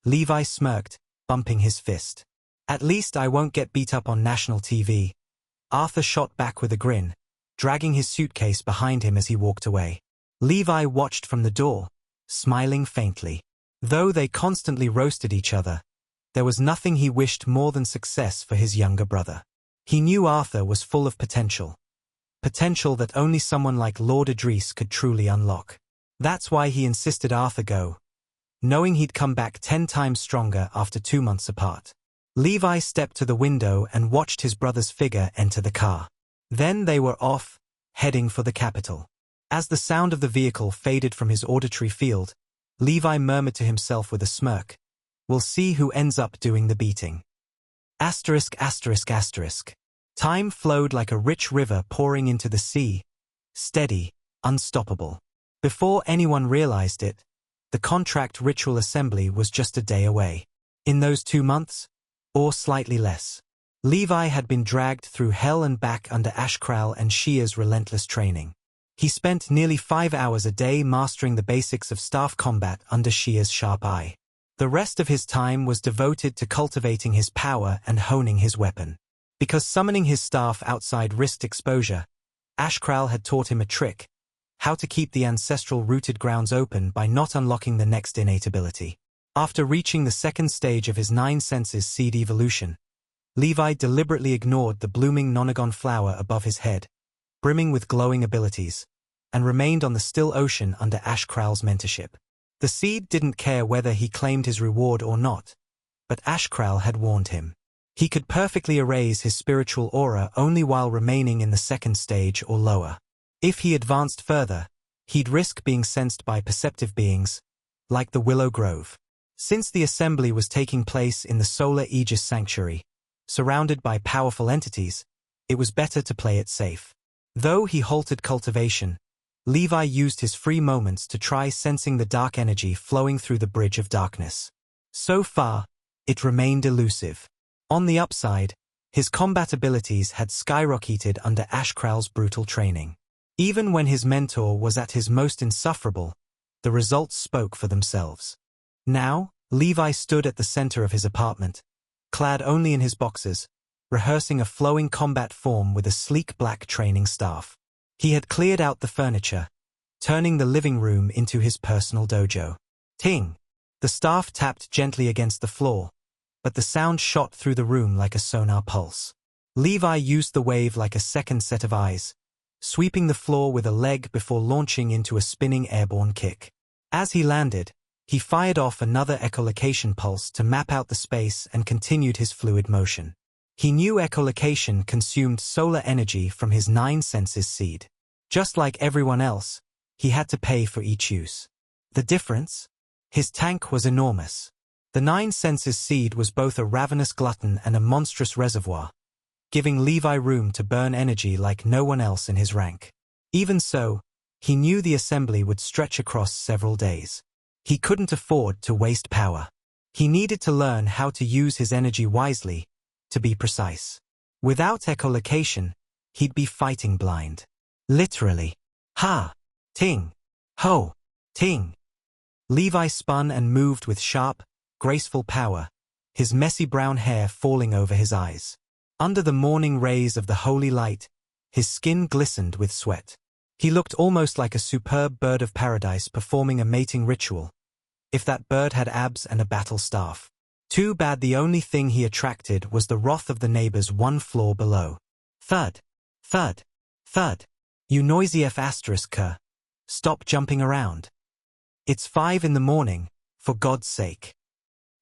Levi smirked, bumping his fist. "At least I won't get beat up on national TV." Arthur shot back with a grin, dragging his suitcase behind him as he walked away. Levi watched from the door, smiling faintly. Though they constantly roasted each other, there was nothing he wished more than success for his younger brother. He knew Arthur was full of potential. Potential that only someone like Lord Idris could truly unlock. That's why he insisted Arthur go, knowing he'd come back 10 times stronger after 2 months apart. Levi stepped to the window and watched his brother's figure enter the car. Then they were off, heading for the capital. As the sound of the vehicle faded from his auditory field, Levi murmured to himself with a smirk, "We'll see who ends up doing the beating." Asterisk, asterisk, asterisk. Time flowed like a rich river pouring into the sea, steady, unstoppable. Before anyone realized it, the contract ritual assembly was just a day away. In those 2 months, or slightly less, Levi had been dragged through hell and back under Ashkral and Shia's relentless training. He spent nearly 5 hours a day mastering the basics of staff combat under Shia's sharp eye. The rest of his time was devoted to cultivating his power and honing his weapon. Because summoning his staff outside risked exposure, Ashkral had taught him a trick: how to keep the ancestral rooted grounds open by not unlocking the next innate ability. After reaching the second stage of his 9 senses seed evolution, Levi deliberately ignored the blooming nonagon flower above his head, brimming with glowing abilities, and remained on the still ocean under Ashkral's mentorship. The seed didn't care whether he claimed his reward or not, but Ashkral had warned him. He could perfectly erase his spiritual aura only while remaining in the second stage or lower. If he advanced further, he'd risk being sensed by perceptive beings, like the Willow Grove. Since the assembly was taking place in the Solar Aegis Sanctuary, surrounded by powerful entities, it was better to play it safe. Though he halted cultivation, Levi used his free moments to try sensing the dark energy flowing through the Bridge of Darkness. So far, it remained elusive. On the upside, his combat abilities had skyrocketed under Ashkral's brutal training. Even when his mentor was at his most insufferable, the results spoke for themselves. Now, Levi stood at the center of his apartment, clad only in his boxers, rehearsing a flowing combat form with a sleek black training staff. He had cleared out the furniture, turning the living room into his personal dojo. Ting! The staff tapped gently against the floor, but the sound shot through the room like a sonar pulse. Levi used the wave like a second set of eyes, sweeping the floor with a leg before launching into a spinning airborne kick. As he landed, he fired off another echolocation pulse to map out the space and continued his fluid motion. He knew echolocation consumed solar energy from his 9 senses seed. Just like everyone else, he had to pay for each use. The difference? His tank was enormous. The 9 senses seed was both a ravenous glutton and a monstrous reservoir, giving Levi room to burn energy like no one else in his rank. Even so, he knew the assembly would stretch across several days. He couldn't afford to waste power. He needed to learn how to use his energy wisely, to be precise. Without echolocation, he'd be fighting blind. Literally. Ha! Ting! Ho! Ting! Levi spun and moved with sharp, graceful power, his messy brown hair falling over his eyes. Under the morning rays of the holy light, his skin glistened with sweat. He looked almost like a superb bird of paradise performing a mating ritual, if that bird had abs and a battle staff. Too bad the only thing he attracted was the wrath of the neighbors 1 floor below. Thud! Thud! Thud! You noisy F***er. Stop jumping around. It's 5 in the morning, for God's sake.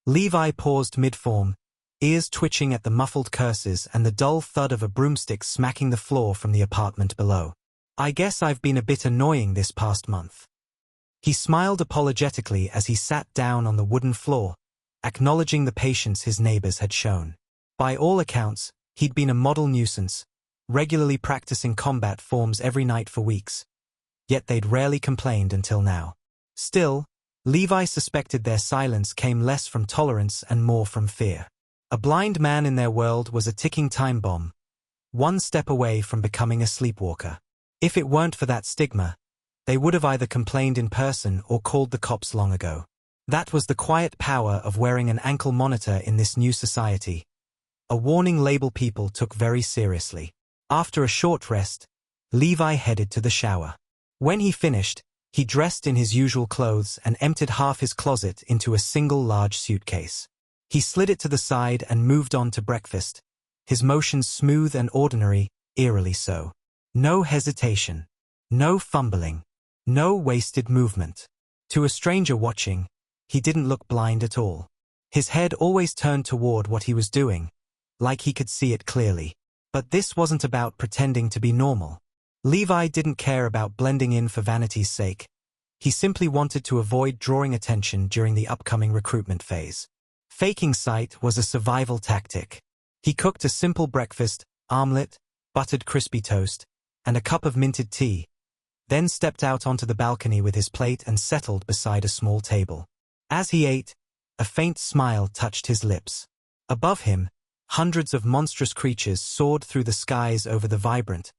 Levi paused mid-form, ears twitching at the muffled curses and the dull thud of a broomstick smacking the floor from the apartment below. I guess I've been a bit annoying this past month. He smiled apologetically as he sat down on the wooden floor, acknowledging the patience his neighbors had shown. By all accounts, He'd been a model nuisance, regularly practicing combat forms every night for weeks. Yet they'd rarely complained until now. Still, Levi suspected their silence came less from tolerance and more from fear. A blind man in their world was a ticking time bomb, one step away from becoming a sleepwalker. If it weren't for that stigma, they would have either complained in person or called the cops long ago. That was the quiet power of wearing an ankle monitor in this new society, a warning label people took very seriously. After a short rest, Levi headed to the shower. When he finished, he dressed in his usual clothes and emptied half his closet into a single large suitcase. He slid it to the side and moved on to breakfast, his motions smooth and ordinary, eerily so. No hesitation. No fumbling. No wasted movement. To a stranger watching, he didn't look blind at all. His head always turned toward what he was doing, like he could see it clearly. But this wasn't about pretending to be normal. Levi didn't care about blending in for vanity's sake. He simply wanted to avoid drawing attention during the upcoming recruitment phase. Faking sight was a survival tactic. He cooked a simple breakfast, omelette, buttered crispy toast, and a cup of minted tea, then stepped out onto the balcony with his plate and settled beside a small table. As he ate, a faint smile touched his lips. Above him, hundreds of monstrous creatures soared through the skies over the vibrant,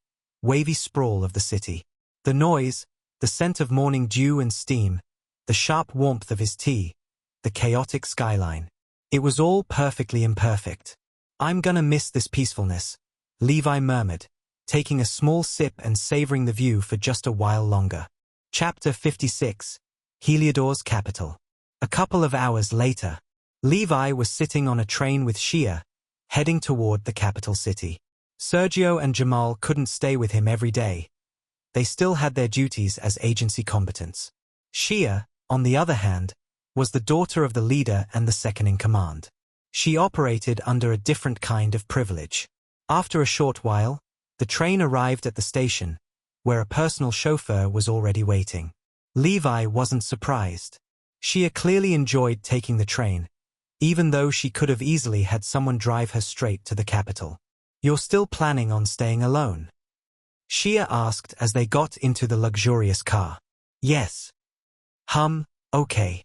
wavy sprawl of the city. The noise, the scent of morning dew and steam, the sharp warmth of his tea, the chaotic skyline. It was all perfectly imperfect. "I'm gonna miss this peacefulness," Levi murmured, taking a small sip and savoring the view for just a while longer. Chapter 56. Heliodor's Capital. A couple of hours later, Levi was sitting on a train with Shia, heading toward the capital city. Sergio and Jamal couldn't stay with him every day. They still had their duties as agency combatants. Shia, on the other hand, was the daughter of the leader and the second-in-command. She operated under a different kind of privilege. After a short while, the train arrived at the station, where a personal chauffeur was already waiting. Levi wasn't surprised. Shia clearly enjoyed taking the train, even though she could have easily had someone drive her straight to the capital. "You're still planning on staying alone?" Shia asked as they got into the luxurious car. "Yes." Okay."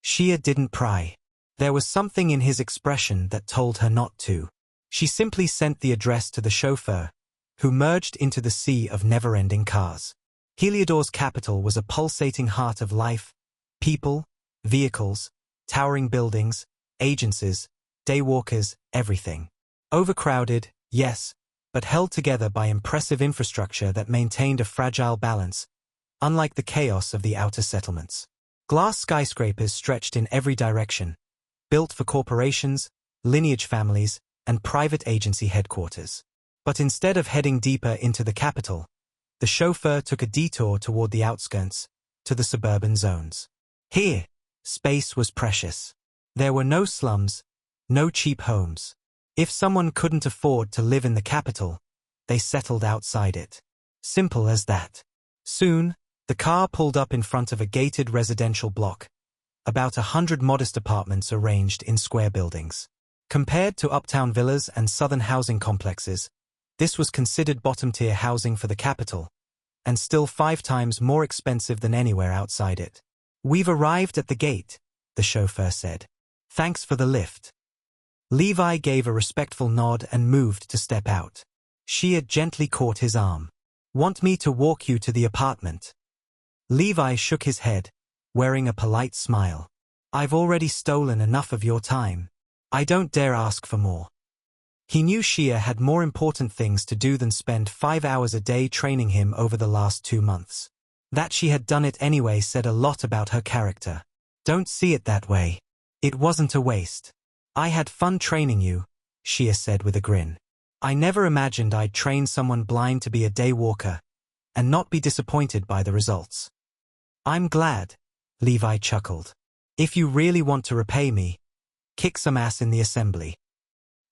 Shia didn't pry. There was something in his expression that told her not to. She simply sent the address to the chauffeur, who merged into the sea of never-ending cars. Heliodor's capital was a pulsating heart of life, people, vehicles, towering buildings, agencies, daywalkers, everything. Overcrowded, yes, but held together by impressive infrastructure that maintained a fragile balance, unlike the chaos of the outer settlements. Glass skyscrapers stretched in every direction, built for corporations, lineage families, and private agency headquarters. But instead of heading deeper into the capital, the chauffeur took a detour toward the outskirts, to the suburban zones. Here, space was precious. There were no slums, no cheap homes. If someone couldn't afford to live in the capital, they settled outside it. Simple as that. Soon, the car pulled up in front of a gated residential block, about 100 modest apartments arranged in square buildings. Compared to uptown villas and southern housing complexes, this was considered bottom-tier housing for the capital, and still 5 times more expensive than anywhere outside it. "We've arrived at the gate," the chauffeur said. "Thanks for the lift." Levi gave a respectful nod and moved to step out. Shia gently caught his arm. "Want me to walk you to the apartment?" Levi shook his head, wearing a polite smile. "I've already stolen enough of your time. I don't dare ask for more." He knew Shia had more important things to do than spend 5 hours a day training him over the last 2 months. That she had done it anyway said a lot about her character. "Don't see it that way. It wasn't a waste. I had fun training you," Shia said with a grin. "I never imagined I'd train someone blind to be a daywalker, and not be disappointed by the results." "I'm glad," Levi chuckled. "If you really want to repay me, kick some ass in the assembly."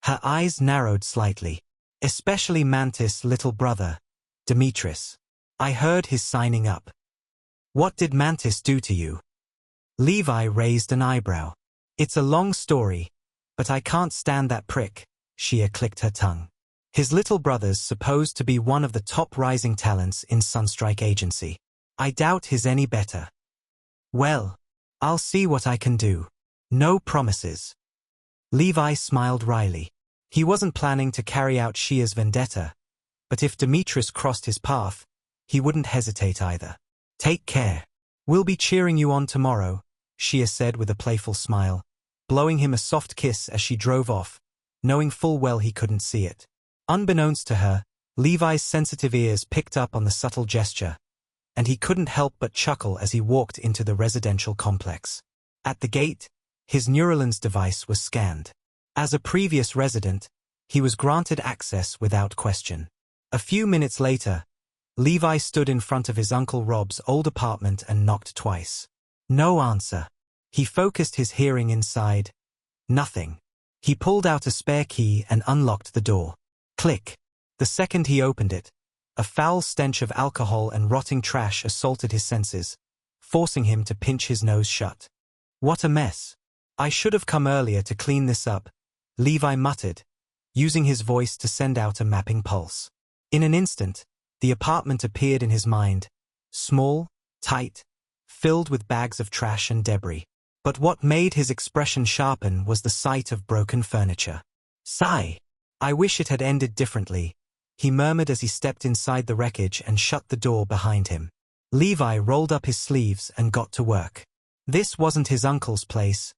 Her eyes narrowed slightly. "Especially Mantis' little brother, Demetris. I heard he's signing up." "What did Mantis do to you?" Levi raised an eyebrow. "It's a long story, but I can't stand that prick," Shia clicked her tongue. His little brother's supposed to be one of the top rising talents in Sunstrike Agency. I doubt he's any better. Well, I'll see what I can do. No promises. Levi smiled wryly. He wasn't planning to carry out Shia's vendetta, but if Demetrius crossed his path, he wouldn't hesitate either. Take care. We'll be cheering you on tomorrow, Shia said with a playful smile, blowing him a soft kiss as she drove off, knowing full well he couldn't see it. Unbeknownst to her, Levi's sensitive ears picked up on the subtle gesture, and he couldn't help but chuckle as he walked into the residential complex. At the gate, his Neuralens device was scanned. As a previous resident, he was granted access without question. A few minutes later, Levi stood in front of his Uncle Rob's old apartment and knocked twice. No answer. He focused his hearing inside. Nothing. He pulled out a spare key and unlocked the door. Click. The second he opened it, a foul stench of alcohol and rotting trash assaulted his senses, forcing him to pinch his nose shut. What a mess. I should have come earlier to clean this up, Levi muttered, using his voice to send out a mapping pulse. In an instant, the apartment appeared in his mind, small, tight, filled with bags of trash and debris. But what made his expression sharpen was the sight of broken furniture. Sigh. I wish it had ended differently, he murmured as he stepped inside the wreckage and shut the door behind him. Levi rolled up his sleeves and got to work. This wasn't his uncle's place.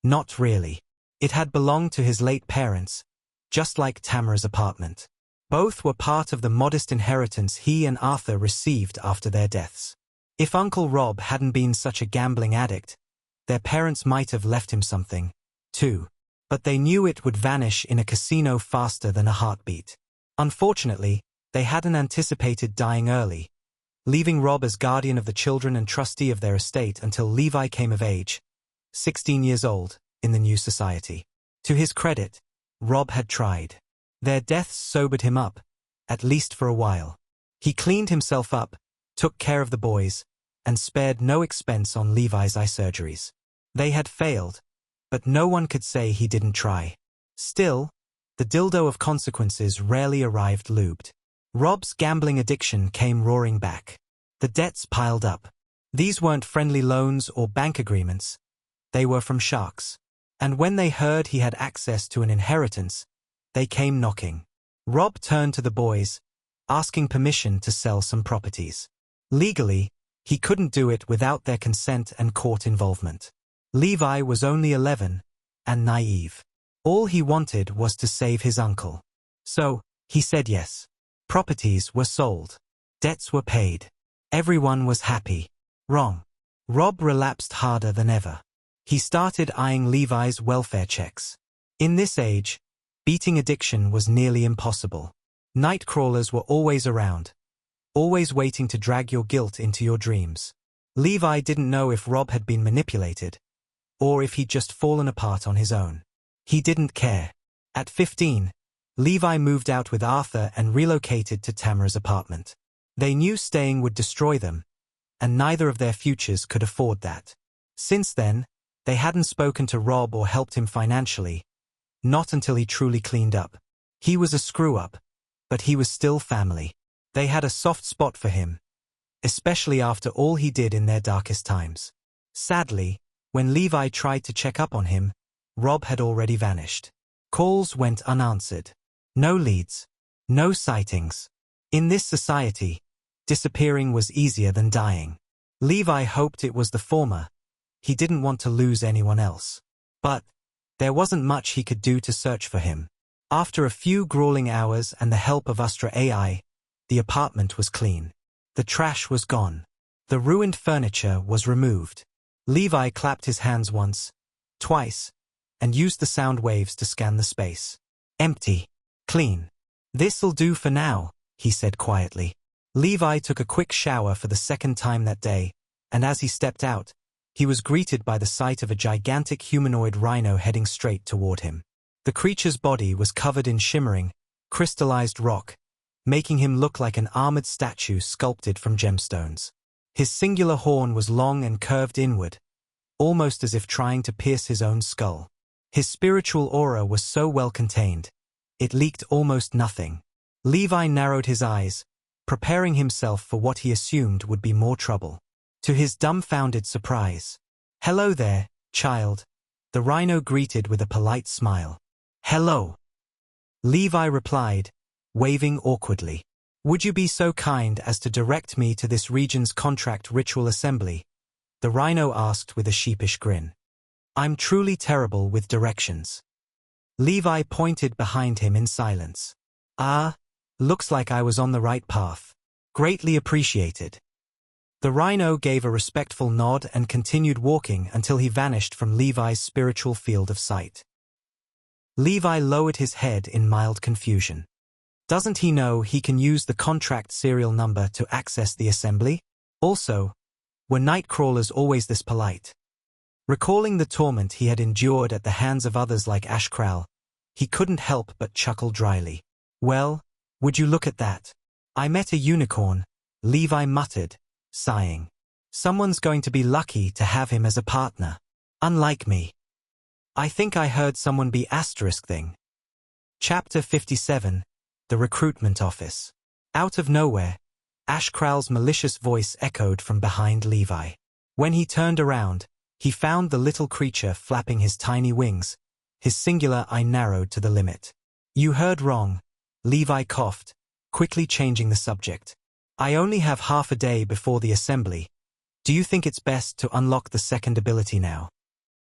Not really. It had belonged to his late parents, just like Tamara's apartment. Both were part of the modest inheritance he and Arthur received after their deaths. If Uncle Rob hadn't been such a gambling addict, their parents might have left him something, too. But they knew it would vanish in a casino faster than a heartbeat. Unfortunately, they hadn't anticipated dying early, leaving Rob as guardian of the children and trustee of their estate until Levi came of age, 16 years old, in the new society. To his credit, Rob had tried. Their deaths sobered him up, at least for a while. He cleaned himself up, took care of the boys, and spared no expense on Levi's eye surgeries. They had failed, but no one could say he didn't try. Still, the dildo of consequences rarely arrived lubed. Rob's gambling addiction came roaring back. The debts piled up. These weren't friendly loans or bank agreements. They were from sharks. And when they heard he had access to an inheritance, they came knocking. Rob turned to the boys, asking permission to sell some properties. Legally, he couldn't do it without their consent and court involvement. Levi was only 11, and naive. All he wanted was to save his uncle. So, he said yes. Properties were sold. Debts were paid. Everyone was happy. Wrong. Rob relapsed harder than ever. He started eyeing Levi's welfare checks. In this age, beating addiction was nearly impossible. Nightcrawlers were always around, always waiting to drag your guilt into your dreams. Levi didn't know if Rob had been manipulated, or if he'd just fallen apart on his own. He didn't care. At 15, Levi moved out with Arthur and relocated to Tamara's apartment. They knew staying would destroy them, and neither of their futures could afford that. Since then, they hadn't spoken to Rob or helped him financially, not until he truly cleaned up. He was a screw-up, but he was still family. They had a soft spot for him, especially after all he did in their darkest times. Sadly, when Levi tried to check up on him, Rob had already vanished. Calls went unanswered. No leads. No sightings. In this society, disappearing was easier than dying. Levi hoped it was the former. He didn't want to lose anyone else. But there wasn't much he could do to search for him. After a few grueling hours and the help of Astra AI, the apartment was clean. The trash was gone. The ruined furniture was removed. Levi clapped his hands once, twice, and used the sound waves to scan the space. Empty. Clean. "This'll do for now," he said quietly. Levi took a quick shower for the second time that day, and as he stepped out, he was greeted by the sight of a gigantic humanoid rhino heading straight toward him. The creature's body was covered in shimmering, crystallized rock, making him look like an armored statue sculpted from gemstones. His singular horn was long and curved inward, almost as if trying to pierce his own skull. His spiritual aura was so well contained, It leaked almost nothing. Levi narrowed his eyes, preparing himself for what he assumed would be more trouble. To his dumbfounded surprise. "Hello there, child," the rhino greeted with a polite smile. "Hello," Levi replied, waving awkwardly. "Would you be so kind as to direct me to this region's contract ritual assembly?" the rhino asked with a sheepish grin. "I'm truly terrible with directions." Levi pointed behind him in silence. "Ah, looks like I was on the right path. Greatly appreciated." The rhino gave a respectful nod and continued walking until he vanished from Levi's spiritual field of sight. Levi lowered his head in mild confusion. Doesn't he know he can use the contract serial number to access the assembly? Also, were Nightcrawlers always this polite? Recalling the torment he had endured at the hands of others like Ashkral, he couldn't help but chuckle dryly. "Well, would you look at that? I met a unicorn," Levi muttered, sighing. "Someone's going to be lucky to have him as a partner. Unlike me. I think I heard someone be asterisk thing." Chapter 57, The Recruitment Office. Out of nowhere, Ashkral's malicious voice echoed from behind Levi. When he turned around, he found the little creature flapping his tiny wings, his singular eye narrowed to the limit. "You heard wrong," Levi coughed, quickly changing the subject. "I only have half a day before the assembly. Do you think it's best to unlock the second ability now?"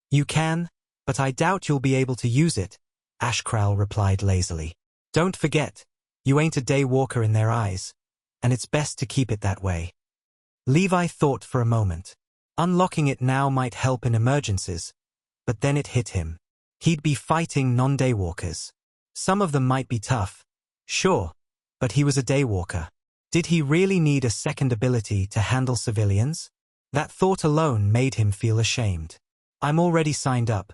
"You can, but I doubt you'll be able to use it," Ashkral replied lazily. "Don't forget, you ain't a day walker in their eyes, and it's best to keep it that way." Levi thought for a moment. Unlocking it now might help in emergencies, but then it hit him. He'd be fighting non-day walkers. Some of them might be tough, sure, but he was a day walker. Did he really need a second ability to handle civilians? That thought alone made him feel ashamed. "I'm already signed up,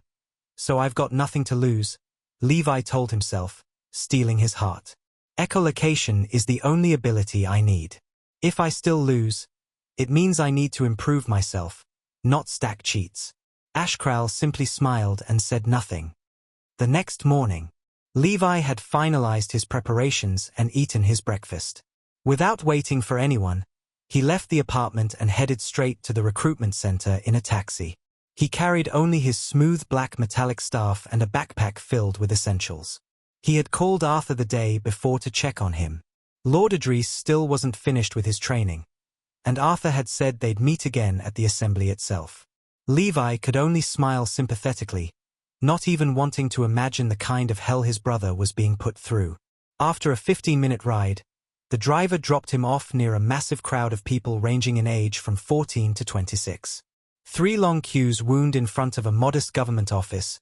so I've got nothing to lose," Levi told himself, steeling his heart. "Echolocation is the only ability I need. If I still lose, it means I need to improve myself, not stack cheats." Ashkral simply smiled and said nothing. The next morning, Levi had finalized his preparations and eaten his breakfast. Without waiting for anyone, he left the apartment and headed straight to the recruitment center in a taxi. He carried only his smooth black metallic staff and a backpack filled with essentials. He had called Arthur the day before to check on him. Lord Idris still wasn't finished with his training, and Arthur had said they'd meet again at the assembly itself. Levi could only smile sympathetically, not even wanting to imagine the kind of hell his brother was being put through. After a 15-minute ride, the driver dropped him off near a massive crowd of people ranging in age from 14 to 26. 3 long queues wound in front of a modest government office,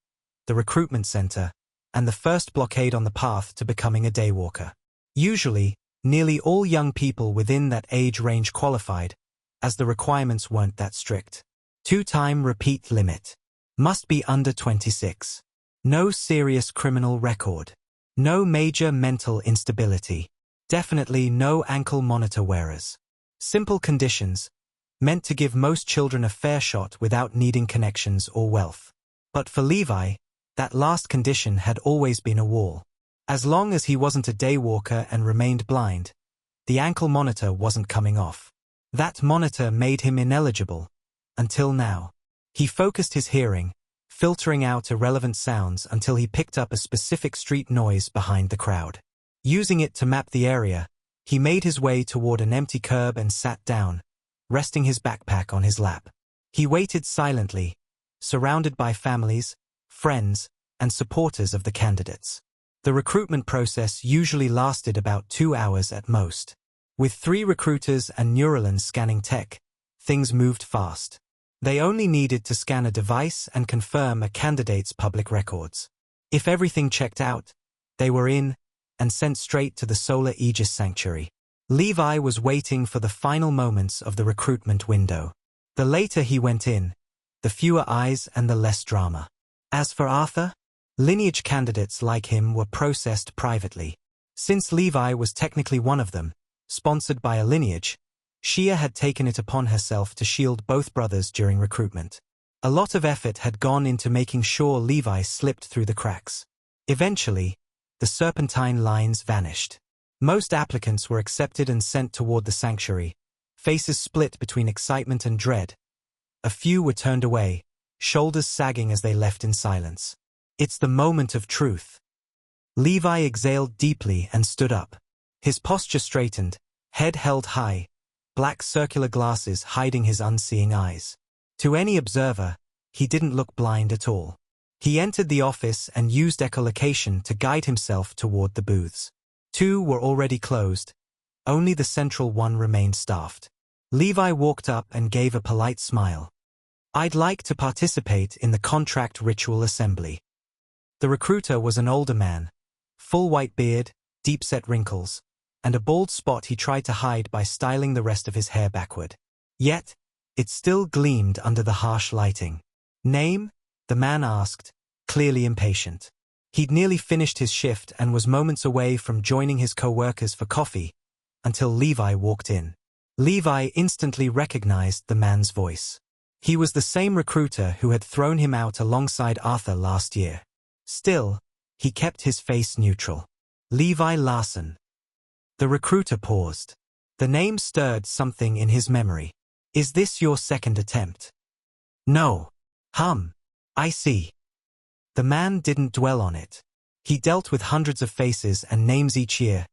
the recruitment center, and the first blockade on the path to becoming a daywalker. Usually, nearly all young people within that age range qualified, as the requirements weren't that strict. 2-time repeat limit. Must be under 26. No serious criminal record. No major mental instability. Definitely no ankle monitor wearers. Simple conditions, meant to give most children a fair shot without needing connections or wealth. But for Levi, that last condition had always been a wall. As long as he wasn't a daywalker and remained blind, the ankle monitor wasn't coming off. That monitor made him ineligible. Until now. He focused his hearing, filtering out irrelevant sounds until he picked up a specific street noise behind the crowd. Using it to map the area, he made his way toward an empty curb and sat down, resting his backpack on his lap. He waited silently, surrounded by families, friends, and supporters of the candidates. The recruitment process usually lasted about 2 hours at most. With 3 recruiters and Neuralins scanning tech, things moved fast. They only needed to scan a device and confirm a candidate's public records. If everything checked out, they were in and sent straight to the Solar Aegis Sanctuary. Levi was waiting for the final moments of the recruitment window. The later he went in, the fewer eyes and the less drama. As for Arthur, lineage candidates like him were processed privately. Since Levi was technically one of them, sponsored by a lineage, Shia had taken it upon herself to shield both brothers during recruitment. A lot of effort had gone into making sure Levi slipped through the cracks. Eventually, the serpentine lines vanished. Most applicants were accepted and sent toward the sanctuary, faces split between excitement and dread. A few were turned away, shoulders sagging as they left in silence. It's the moment of truth. Levi exhaled deeply and stood up. His posture straightened, head held high, black circular glasses hiding his unseeing eyes. To any observer, he didn't look blind at all. He entered the office and used echolocation to guide himself toward the booths. 2 were already closed. Only the central one remained staffed. Levi walked up and gave a polite smile. "I'd like to participate in the contract ritual assembly." The recruiter was an older man, full white beard, deep-set wrinkles, and a bald spot he tried to hide by styling the rest of his hair backward. Yet, it still gleamed under the harsh lighting. "Name?" the man asked, clearly impatient. He'd nearly finished his shift and was moments away from joining his co-workers for coffee, until Levi walked in. Levi instantly recognized the man's voice. He was the same recruiter who had thrown him out alongside Arthur last year. Still, he kept his face neutral. Levi Larson. The recruiter paused. The name stirred something in his memory. "Is this your second attempt?" "No. I see." The man didn't dwell on it. He dealt with hundreds of faces and names each year.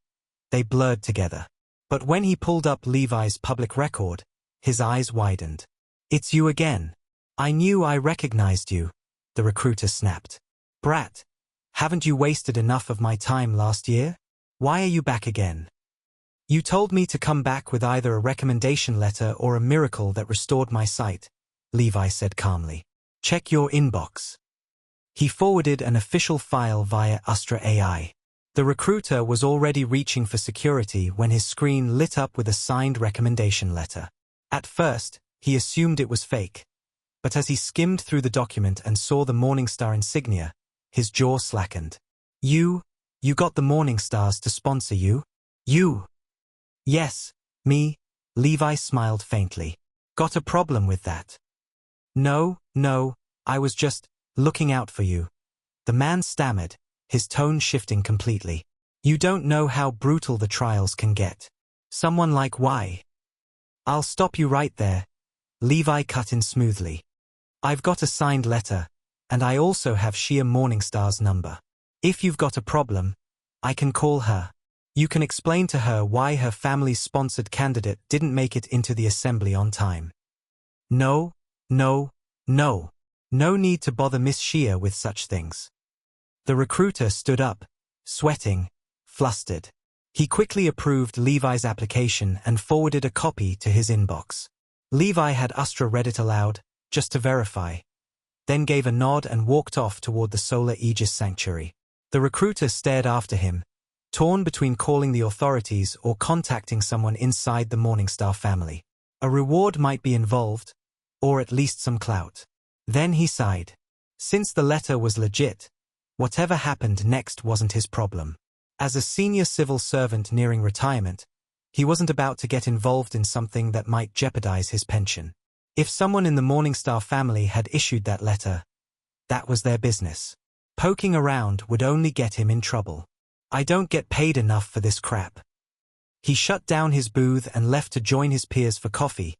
They blurred together. But when he pulled up Levi's public record, his eyes widened. "It's you again. I knew I recognized you," the recruiter snapped. "Brat, haven't you wasted enough of my time last year? Why are you back again?" "You told me to come back with either a recommendation letter or a miracle that restored my sight," Levi said calmly. "Check your inbox." He forwarded an official file via Astra AI. The recruiter was already reaching for security when his screen lit up with a signed recommendation letter. At first, he assumed it was fake. But as he skimmed through the document and saw the Morningstar insignia, his jaw slackened. You got the Morningstars to sponsor you? You?" "Yes, me," Levi smiled faintly. "Got a problem with that?" No, I was just looking out for you," the man stammered, his tone shifting completely. "You don't know how brutal the trials can get. Someone like why?" "I'll stop you right there," Levi cut in smoothly. "I've got a signed letter, and I also have Shia Morningstar's number. If you've got a problem, I can call her. You can explain to her why her family's sponsored candidate didn't make it into the assembly on time." No need to bother Miss Shia with such things." The recruiter stood up, sweating, flustered. He quickly approved Levi's application and forwarded a copy to his inbox. Levi had Astra read it aloud, just to verify, then gave a nod and walked off toward the Solar Aegis Sanctuary. The recruiter stared after him, torn between calling the authorities or contacting someone inside the Morningstar family. A reward might be involved, or at least some clout. Then he sighed. Since the letter was legit, whatever happened next wasn't his problem. As a senior civil servant nearing retirement, he wasn't about to get involved in something that might jeopardize his pension. If someone in the Morningstar family had issued that letter, that was their business. Poking around would only get him in trouble. "I don't get paid enough for this crap." He shut down his booth and left to join his peers for coffee,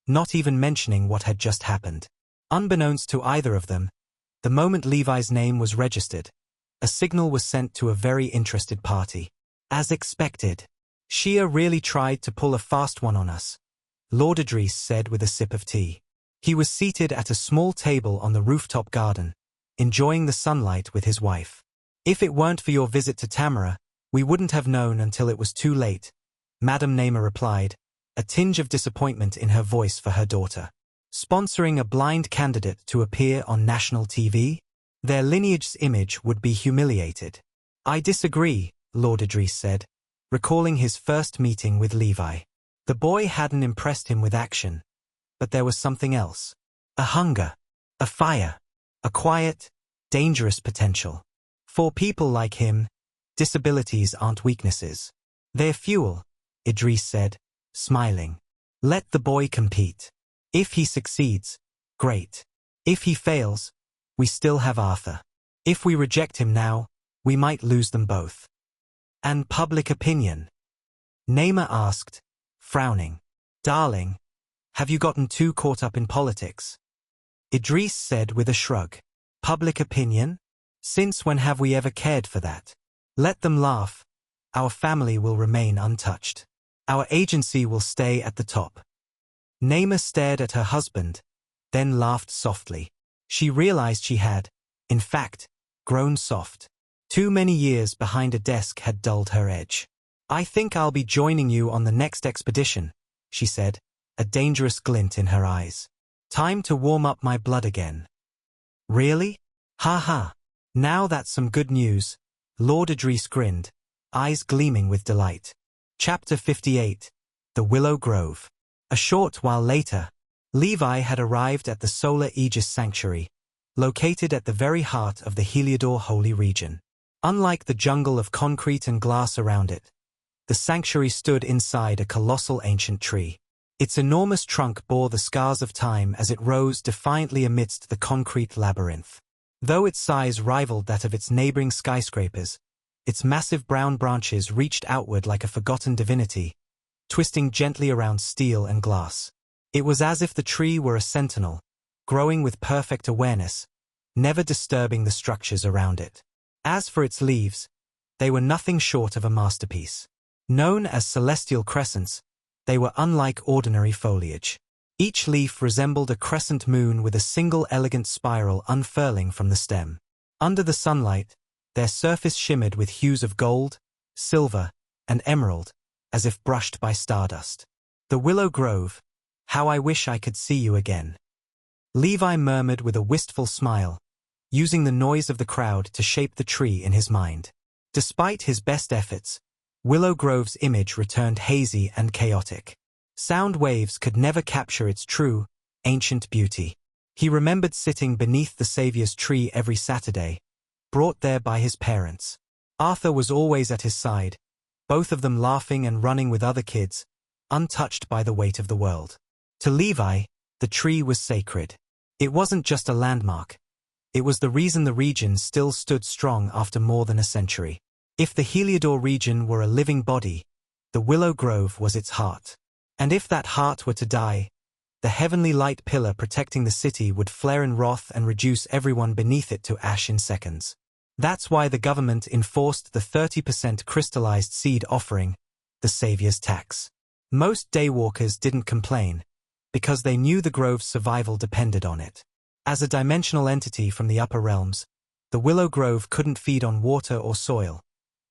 not even mentioning what had just happened. Unbeknownst to either of them, the moment Levi's name was registered, a signal was sent to a very interested party. As expected, Shia really tried to pull a fast one on us, Lord Idris said with a sip of tea. He was seated at a small table on the rooftop garden, enjoying the sunlight with his wife. "If it weren't for your visit to Tamara, we wouldn't have known until it was too late," Madame Naima replied, a tinge of disappointment in her voice for her daughter. Sponsoring a blind candidate to appear on national TV? Their lineage's image would be humiliated. "I disagree," Lord Idris said, recalling his first meeting with Levi. The boy hadn't impressed him with action, but there was something else. A hunger, a fire, a quiet, dangerous potential. For people like him, disabilities aren't weaknesses. They're fuel, Idris said, smiling. "Let the boy compete. If he succeeds, great. If he fails, we still have Arthur. If we reject him now, We might lose them both. And public opinion? Naima asked, frowning. Darling, have you gotten too caught up in politics? Idris said with a shrug. Public opinion? Since when have we ever cared for that? Let them laugh. Our family will remain untouched. Our agency will stay at the top. Naima stared at her husband, then laughed softly. She realized she had, in fact, grown soft. Too many years behind a desk had dulled her edge. I think I'll be joining you on the next expedition, she said, a dangerous glint in her eyes. Time to warm up my blood again. Really? Ha ha. Now that's some good news. Lord Idris grinned, eyes gleaming with delight. Chapter 58. The Willow Grove. A short while later, Levi had arrived at the Solar Aegis Sanctuary, located at the very heart of the Heliodor Holy Region. Unlike the jungle of concrete and glass around it, the sanctuary stood inside a colossal ancient tree. Its enormous trunk bore the scars of time as it rose defiantly amidst the concrete labyrinth. Though its size rivaled that of its neighboring skyscrapers, its massive brown branches reached outward like a forgotten divinity, twisting gently around steel and glass. It was as if the tree were a sentinel, growing with perfect awareness, never disturbing the structures around it. As for its leaves, they were nothing short of a masterpiece. Known as celestial crescents, they were unlike ordinary foliage. Each leaf resembled a crescent moon with a single elegant spiral unfurling from the stem. Under the sunlight, their surface shimmered with hues of gold, silver, and emerald, as if brushed by stardust. The Willow Grove, how I wish I could see you again. Levi murmured with a wistful smile, using the noise of the crowd to shape the tree in his mind. Despite his best efforts, Willow Grove's image returned hazy and chaotic. Sound waves could never capture its true, ancient beauty. He remembered sitting beneath the Savior's tree every Saturday, brought there by his parents. Arthur was always at his side, both of them laughing and running with other kids, untouched by the weight of the world. To Levi, the tree was sacred. It wasn't just a landmark. It was the reason the region still stood strong after more than a century. If the Heliodor region were a living body, the Willow Grove was its heart. And if that heart were to die, the heavenly light pillar protecting the city would flare in wrath and reduce everyone beneath it to ash in seconds. That's why the government enforced the 30% crystallized seed offering, the Savior's tax. Most daywalkers didn't complain, because they knew the grove's survival depended on it. As a dimensional entity from the upper realms, the Willow Grove couldn't feed on water or soil.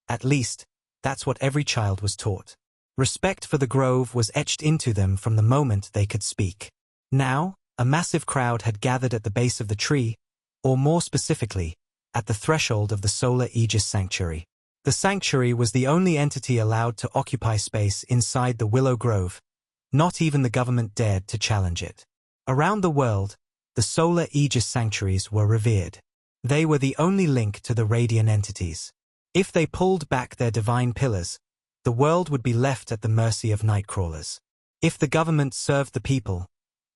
At least, that's what every child was taught. Respect for the grove was etched into them from the moment they could speak. Now, a massive crowd had gathered at the base of the tree, or more specifically, at the threshold of the Solar Aegis Sanctuary. The sanctuary was the only entity allowed to occupy space inside the Willow Grove. Not even the government dared to challenge it. Around the world, the Solar Aegis Sanctuaries were revered. They were the only link to the Radiant entities. If they pulled back their divine pillars, the world would be left at the mercy of Nightcrawlers. If the government served the people,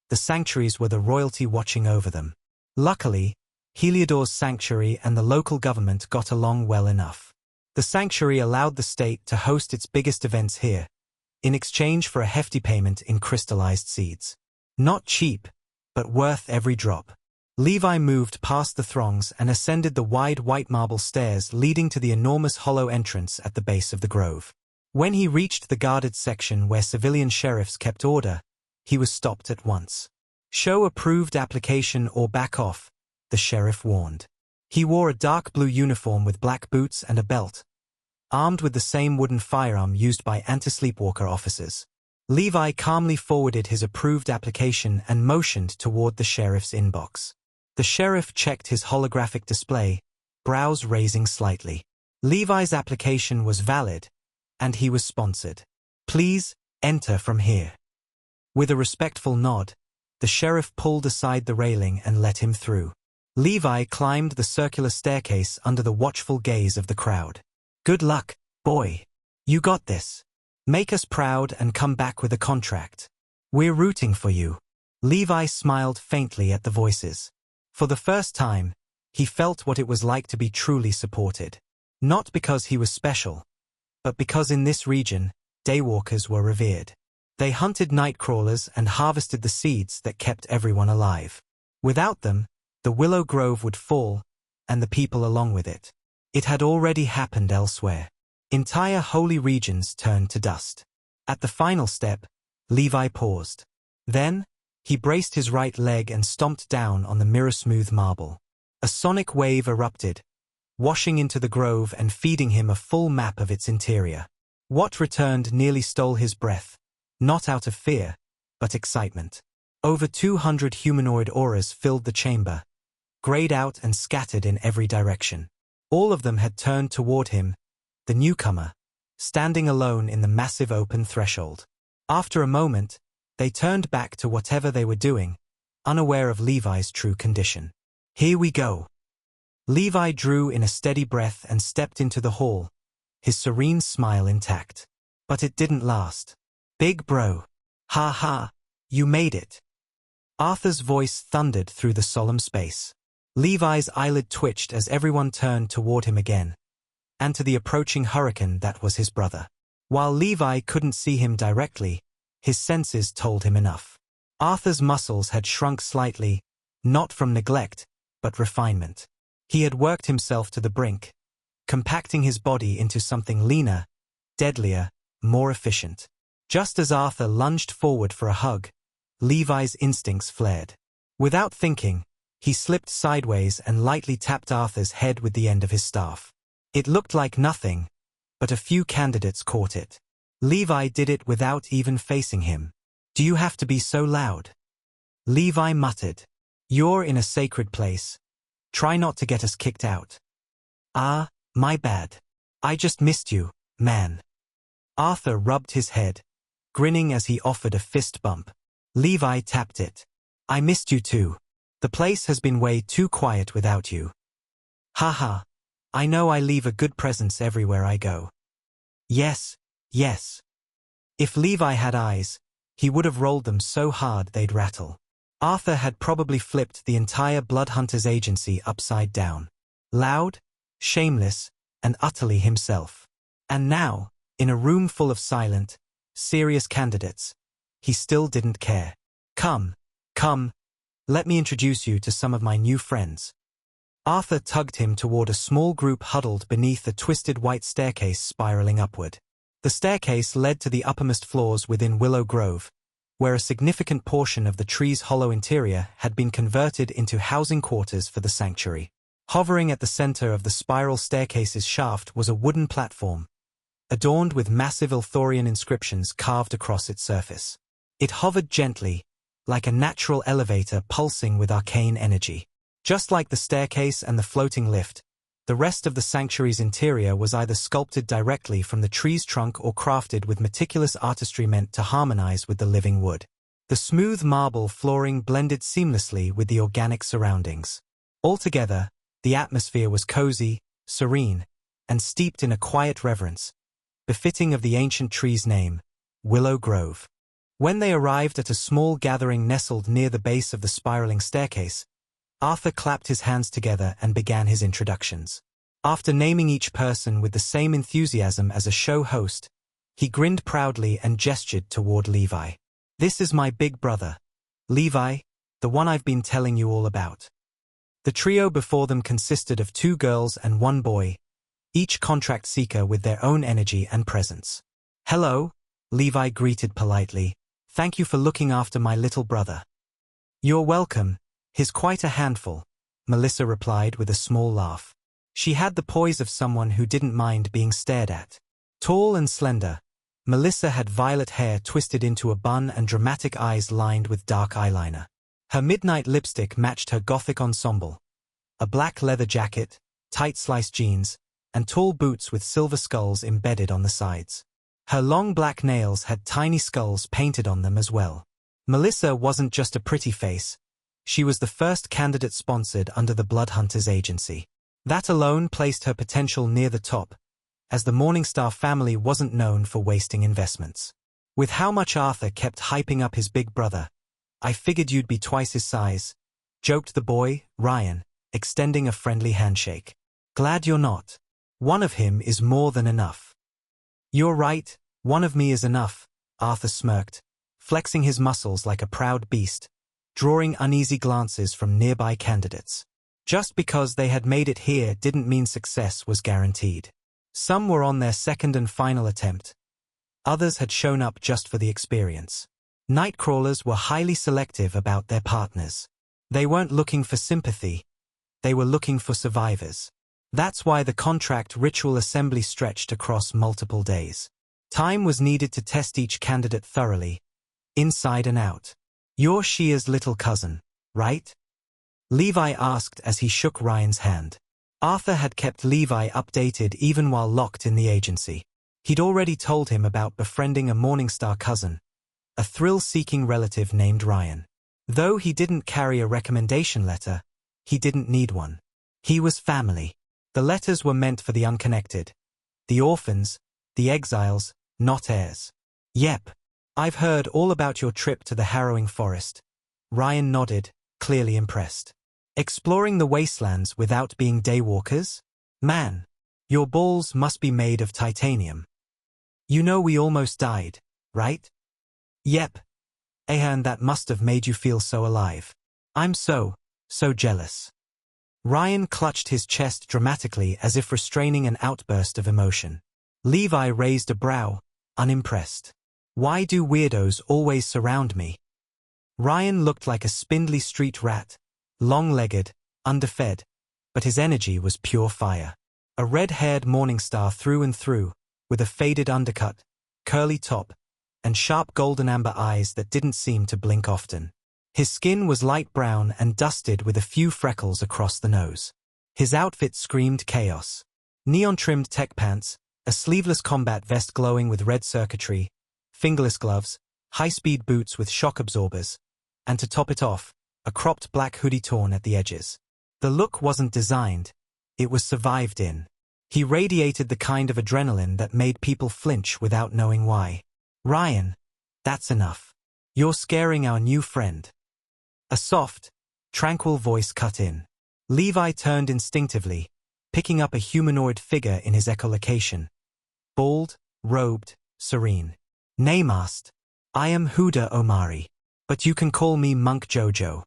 the sanctuaries were the royalty watching over them. Luckily, Heliodor's sanctuary and the local government got along well enough. The sanctuary allowed the state to host its biggest events here, in exchange for a hefty payment in crystallized seeds. Not cheap, but worth every drop. Levi moved past the throngs and ascended the wide white marble stairs leading to the enormous hollow entrance at the base of the grove. When he reached the guarded section where civilian sheriffs kept order, he was stopped at once. Show approved application or back off, the sheriff warned. He wore a dark blue uniform with black boots and a belt, armed with the same wooden firearm used by anti-sleepwalker officers. Levi calmly forwarded his approved application and motioned toward the sheriff's inbox. The sheriff checked his holographic display, brows raising slightly. Levi's application was valid, and he was sponsored. Please, enter from here. With a respectful nod, the sheriff pulled aside the railing and let him through. Levi climbed the circular staircase under the watchful gaze of the crowd. Good luck, boy. You got this. Make us proud and come back with a contract. We're rooting for you. Levi smiled faintly at the voices. For the first time, he felt what it was like to be truly supported. Not because he was special, but because in this region, daywalkers were revered. They hunted nightcrawlers and harvested the seeds that kept everyone alive. Without them, the willow grove would fall, and the people along with it. It had already happened elsewhere. Entire holy regions turned to dust. At the final step, Levi paused. Then, he braced his right leg and stomped down on the mirror-smooth marble. A sonic wave erupted, washing into the grove and feeding him a full map of its interior. What returned nearly stole his breath, not out of fear, but excitement. Over 200 humanoid auras filled the chamber, grayed out and scattered in every direction. All of them had turned toward him, the newcomer, standing alone in the massive open threshold. After a moment, they turned back to whatever they were doing, unaware of Levi's true condition. Here we go. Levi drew in a steady breath and stepped into the hall, his serene smile intact. But it didn't last. Big bro. Ha ha, you made it. Arthur's voice thundered through the solemn space. Levi's eyelid twitched as everyone turned toward him again, and to the approaching hurricane that was his brother. While Levi couldn't see him directly, his senses told him enough. Arthur's muscles had shrunk slightly, not from neglect, but refinement. He had worked himself to the brink, compacting his body into something leaner, deadlier, more efficient. Just as Arthur lunged forward for a hug, Levi's instincts flared. Without thinking, he slipped sideways and lightly tapped Arthur's head with the end of his staff. It looked like nothing, but a few candidates caught it. Levi did it without even facing him. Do you have to be so loud? Levi muttered. You're in a sacred place. Try not to get us kicked out. Ah, my bad. I just missed you, man. Arthur rubbed his head, grinning as he offered a fist bump. Levi tapped it. I missed you too. The place has been way too quiet without you. Haha. I know I leave a good presence everywhere I go. Yes, yes. If Levi had eyes, he would have rolled them so hard they'd rattle. Arthur had probably flipped the entire Bloodhunters agency upside down. Loud, shameless, and utterly himself. And now, in a room full of silent, serious candidates, he still didn't care. Come, let me introduce you to some of my new friends. Arthur tugged him toward a small group huddled beneath a twisted white staircase spiraling upward. The staircase led to the uppermost floors within Willow Grove, where a significant portion of the tree's hollow interior had been converted into housing quarters for the sanctuary. Hovering at the center of the spiral staircase's shaft was a wooden platform, adorned with massive Ilthorian inscriptions carved across its surface. It hovered gently, like a natural elevator pulsing with arcane energy. Just like the staircase and the floating lift, the rest of the sanctuary's interior was either sculpted directly from the tree's trunk or crafted with meticulous artistry meant to harmonize with the living wood. The smooth marble flooring blended seamlessly with the organic surroundings. Altogether, the atmosphere was cozy, serene, and steeped in a quiet reverence, befitting of the ancient tree's name, Willow Grove. When they arrived at a small gathering nestled near the base of the spiraling staircase, Arthur clapped his hands together and began his introductions. After naming each person with the same enthusiasm as a show host, he grinned proudly and gestured toward Levi. This is my big brother, Levi, the one I've been telling you all about. The trio before them consisted of 2 girls and 1 boy, each contract seeker with their own energy and presence. Hello, Levi greeted politely. Thank you for looking after my little brother. You're welcome. He's quite a handful, Melissa replied with a small laugh. She had the poise of someone who didn't mind being stared at. Tall and slender, Melissa had violet hair twisted into a bun and dramatic eyes lined with dark eyeliner. Her midnight lipstick matched her gothic ensemble. A black leather jacket, tight sliced jeans, and tall boots with silver skulls embedded on the sides. Her long black nails had tiny skulls painted on them as well. Melissa wasn't just a pretty face. She was the first candidate sponsored under the Bloodhunters agency. That alone placed her potential near the top, as the Morningstar family wasn't known for wasting investments. With how much Arthur kept hyping up his big brother, I figured you'd be twice his size, joked the boy, Ryan, extending a friendly handshake. Glad you're not. One of him is more than enough. You're right, one of me is enough, Arthur smirked, flexing his muscles like a proud beast, drawing uneasy glances from nearby candidates. Just because they had made it here didn't mean success was guaranteed. Some were on their second and final attempt. Others had shown up just for the experience. Nightcrawlers were highly selective about their partners. They weren't looking for sympathy. They were looking for survivors. That's why the contract ritual assembly stretched across multiple days. Time was needed to test each candidate thoroughly, inside and out. You're Shia's little cousin, right? Levi asked as he shook Ryan's hand. Arthur had kept Levi updated even while locked in the agency. He'd already told him about befriending a Morningstar cousin, a thrill-seeking relative named Ryan. Though he didn't carry a recommendation letter, he didn't need one. He was family. The letters were meant for the unconnected, the orphans, the exiles, not heirs. Yep, I've heard all about your trip to the harrowing forest. Ryan nodded, clearly impressed. Exploring the wastelands without being daywalkers? Man, your balls must be made of titanium. You know we almost died, right? Yep. And that must have made you feel so alive. I'm so jealous. Ryan clutched his chest dramatically as if restraining an outburst of emotion. Levi raised a brow, unimpressed. Why do weirdos always surround me? Ryan looked like a spindly street rat, long-legged, underfed, but his energy was pure fire. A red-haired Morningstar through and through, with a faded undercut, curly top, and sharp golden amber eyes that didn't seem to blink often. His skin was light brown and dusted with a few freckles across the nose. His outfit screamed chaos. Neon-trimmed tech pants, a sleeveless combat vest glowing with red circuitry, fingerless gloves, high-speed boots with shock absorbers, and to top it off, a cropped black hoodie torn at the edges. The look wasn't designed, it was survived in. He radiated the kind of adrenaline that made people flinch without knowing why. Ryan, that's enough. You're scaring our new friend. A soft, tranquil voice cut in. Levi turned instinctively, picking up a humanoid figure in his echolocation. Bald, robed, serene. Namast, I am Huda Omari, but you can call me Monk Jojo.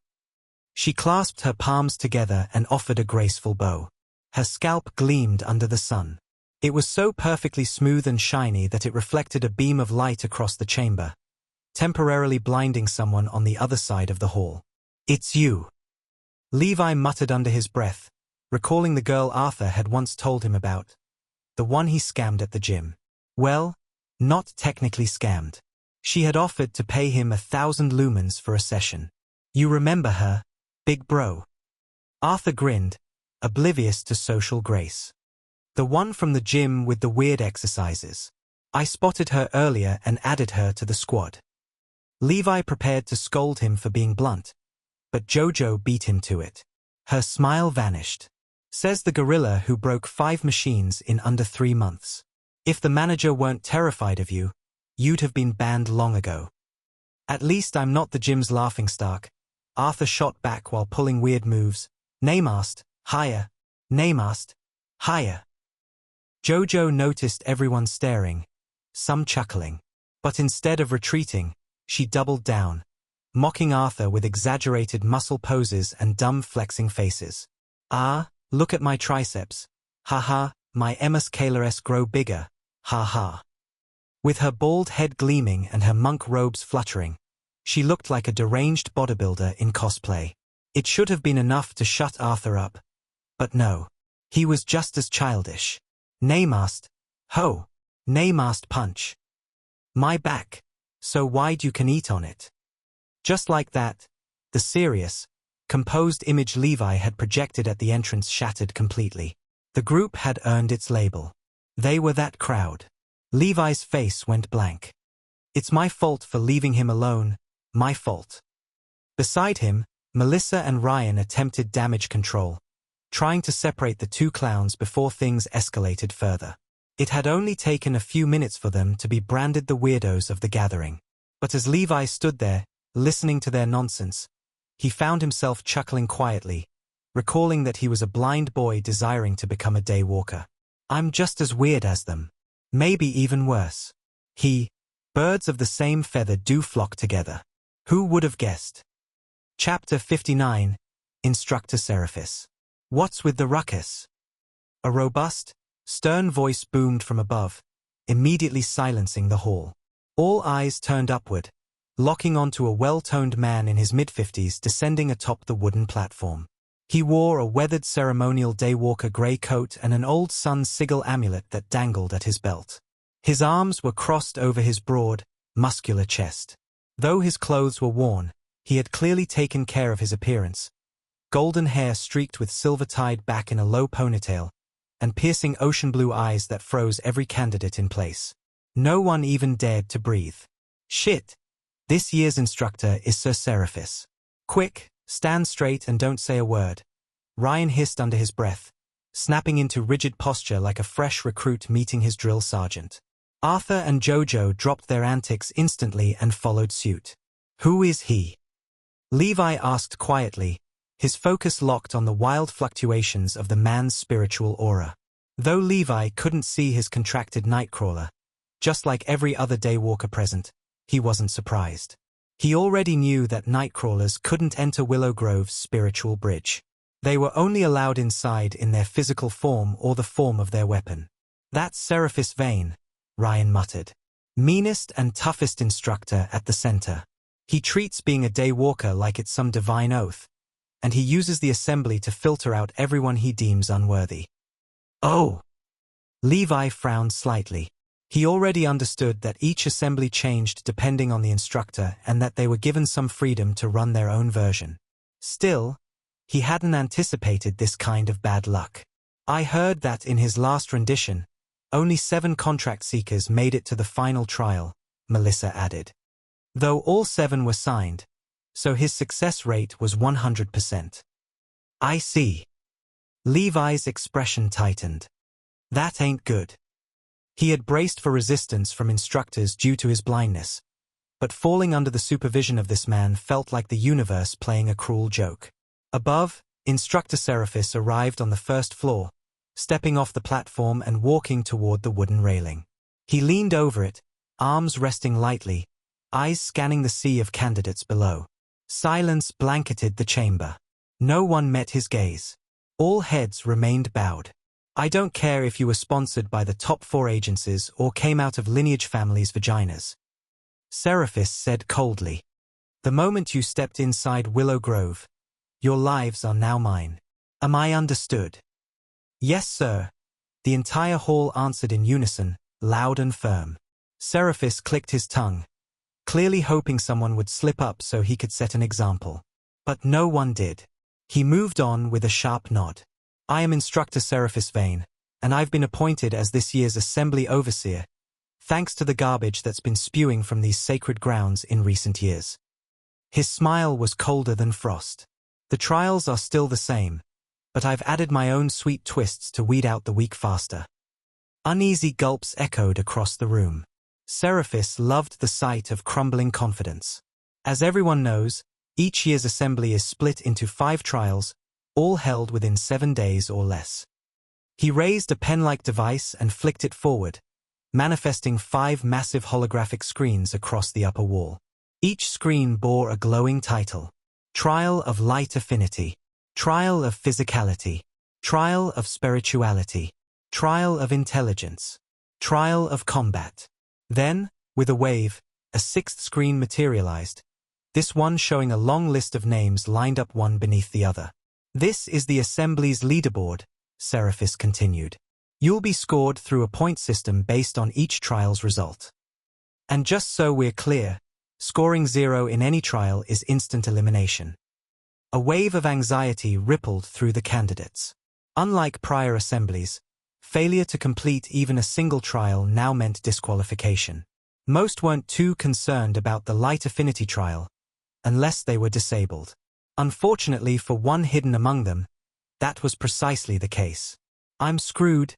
She clasped her palms together and offered a graceful bow. Her scalp gleamed under the sun. It was so perfectly smooth and shiny that it reflected a beam of light across the chamber, temporarily blinding someone on the other side of the hall. It's you. Levi muttered under his breath, recalling the girl Arthur had once told him about. The one he scammed at the gym. Well, not technically scammed. She had offered to pay him 1,000 lumens for a session. You remember her, big bro? Arthur grinned, oblivious to social grace. The one from the gym with the weird exercises. I spotted her earlier and added her to the squad. Levi prepared to scold him for being blunt, but Jojo beat him to it. Her smile vanished. Says the gorilla who broke 5 machines in under 3 months. If the manager weren't terrified of you, you'd have been banned long ago. At least I'm not the gym's laughingstock. Arthur shot back while pulling weird moves. Namast, higher. Namast, higher. Jojo noticed everyone staring, some chuckling. But instead of retreating, she doubled down, mocking Arthur with exaggerated muscle poses and dumb flexing faces. Ah, look at my triceps. Ha, my musculares grow bigger. Ha ha. With her bald head gleaming and her monk robes fluttering, she looked like a deranged bodybuilder in cosplay. It should have been enough to shut Arthur up. But no. He was just as childish. Namast. Ho. Namast punch. My back. So wide you can eat on it. Just like that, the serious, composed image Levi had projected at the entrance shattered completely. The group had earned its label. They were that crowd. Levi's face went blank. It's my fault for leaving him alone, my fault. Beside him, Melissa and Ryan attempted damage control, trying to separate the two clowns before things escalated further. It had only taken a few minutes for them to be branded the weirdos of the gathering. But as Levi stood there, listening to their nonsense, he found himself chuckling quietly, recalling that he was a blind boy desiring to become a daywalker. I'm just as weird as them. Maybe even worse. Birds of the same feather do flock together. Who would have guessed? Chapter 59, Instructor Seraphis. What's with the ruckus? A robust, stern voice boomed from above, immediately silencing the hall. All eyes turned upward, locking onto a well-toned man in his mid-50s descending atop the wooden platform. He wore a weathered ceremonial daywalker grey coat and an old sun sigil amulet that dangled at his belt. His arms were crossed over his broad, muscular chest. Though his clothes were worn, he had clearly taken care of his appearance. Golden hair streaked with silver tied back in a low ponytail, and piercing ocean blue eyes that froze every candidate in place. No one even dared to breathe. Shit! This year's instructor is Sir Seraphis. Quick, stand straight and don't say a word. Ryan hissed under his breath, snapping into rigid posture like a fresh recruit meeting his drill sergeant. Arthur and Jojo dropped their antics instantly and followed suit. Who is he? Levi asked quietly, his focus locked on the wild fluctuations of the man's spiritual aura. Though Levi couldn't see his contracted Nightcrawler, just like every other daywalker present, he wasn't surprised. He already knew that Nightcrawlers couldn't enter Willow Grove's spiritual bridge. They were only allowed inside in their physical form or the form of their weapon. That's Seraphis Vane, Ryan muttered. Meanest and toughest instructor at the center. He treats being a daywalker like it's some divine oath, and he uses the assembly to filter out everyone he deems unworthy. Oh! Levi frowned slightly. He already understood that each assembly changed depending on the instructor and that they were given some freedom to run their own version. Still, he hadn't anticipated this kind of bad luck. I heard that in his last rendition, only 7 contract seekers made it to the final trial, Melissa added. Though all 7 were signed, so his success rate was 100%. I see. Levi's expression tightened. That ain't good. He had braced for resistance from instructors due to his blindness, but falling under the supervision of this man felt like the universe playing a cruel joke. Above, Instructor Seraphis arrived on the first floor, stepping off the platform and walking toward the wooden railing. He leaned over it, arms resting lightly, eyes scanning the sea of candidates below. Silence blanketed the chamber. No one met his gaze. All heads remained bowed. I don't care if you were sponsored by the top 4 agencies or came out of lineage families' vaginas. Seraphis said coldly. The moment you stepped inside Willow Grove, your lives are now mine. Am I understood? Yes, sir. The entire hall answered in unison, loud and firm. Seraphis clicked his tongue, clearly hoping someone would slip up so he could set an example. But no one did. He moved on with a sharp nod. I am Instructor Seraphis Vane, and I've been appointed as this year's Assembly Overseer, thanks to the garbage that's been spewing from these sacred grounds in recent years. His smile was colder than frost. The trials are still the same, but I've added my own sweet twists to weed out the weak faster. Uneasy gulps echoed across the room. Seraphis loved the sight of crumbling confidence. As everyone knows, each year's assembly is split into 5 trials, all held within 7 days or less. He raised a pen-like device and flicked it forward, manifesting 5 massive holographic screens across the upper wall. Each screen bore a glowing title: Trial of Light Affinity, Trial of Physicality, Trial of Spirituality, Trial of Intelligence, Trial of Combat. Then, with a wave, a 6th screen materialized, this one showing a long list of names lined up one beneath the other. This is the Assembly's leaderboard, Seraphis continued. You'll be scored through a point system based on each trial's result. And just so we're clear, scoring 0 in any trial is instant elimination. A wave of anxiety rippled through the candidates. Unlike prior assemblies, failure to complete even a single trial now meant disqualification. Most weren't too concerned about the light affinity trial, unless they were disabled. Unfortunately for one hidden among them, that was precisely the case. I'm screwed.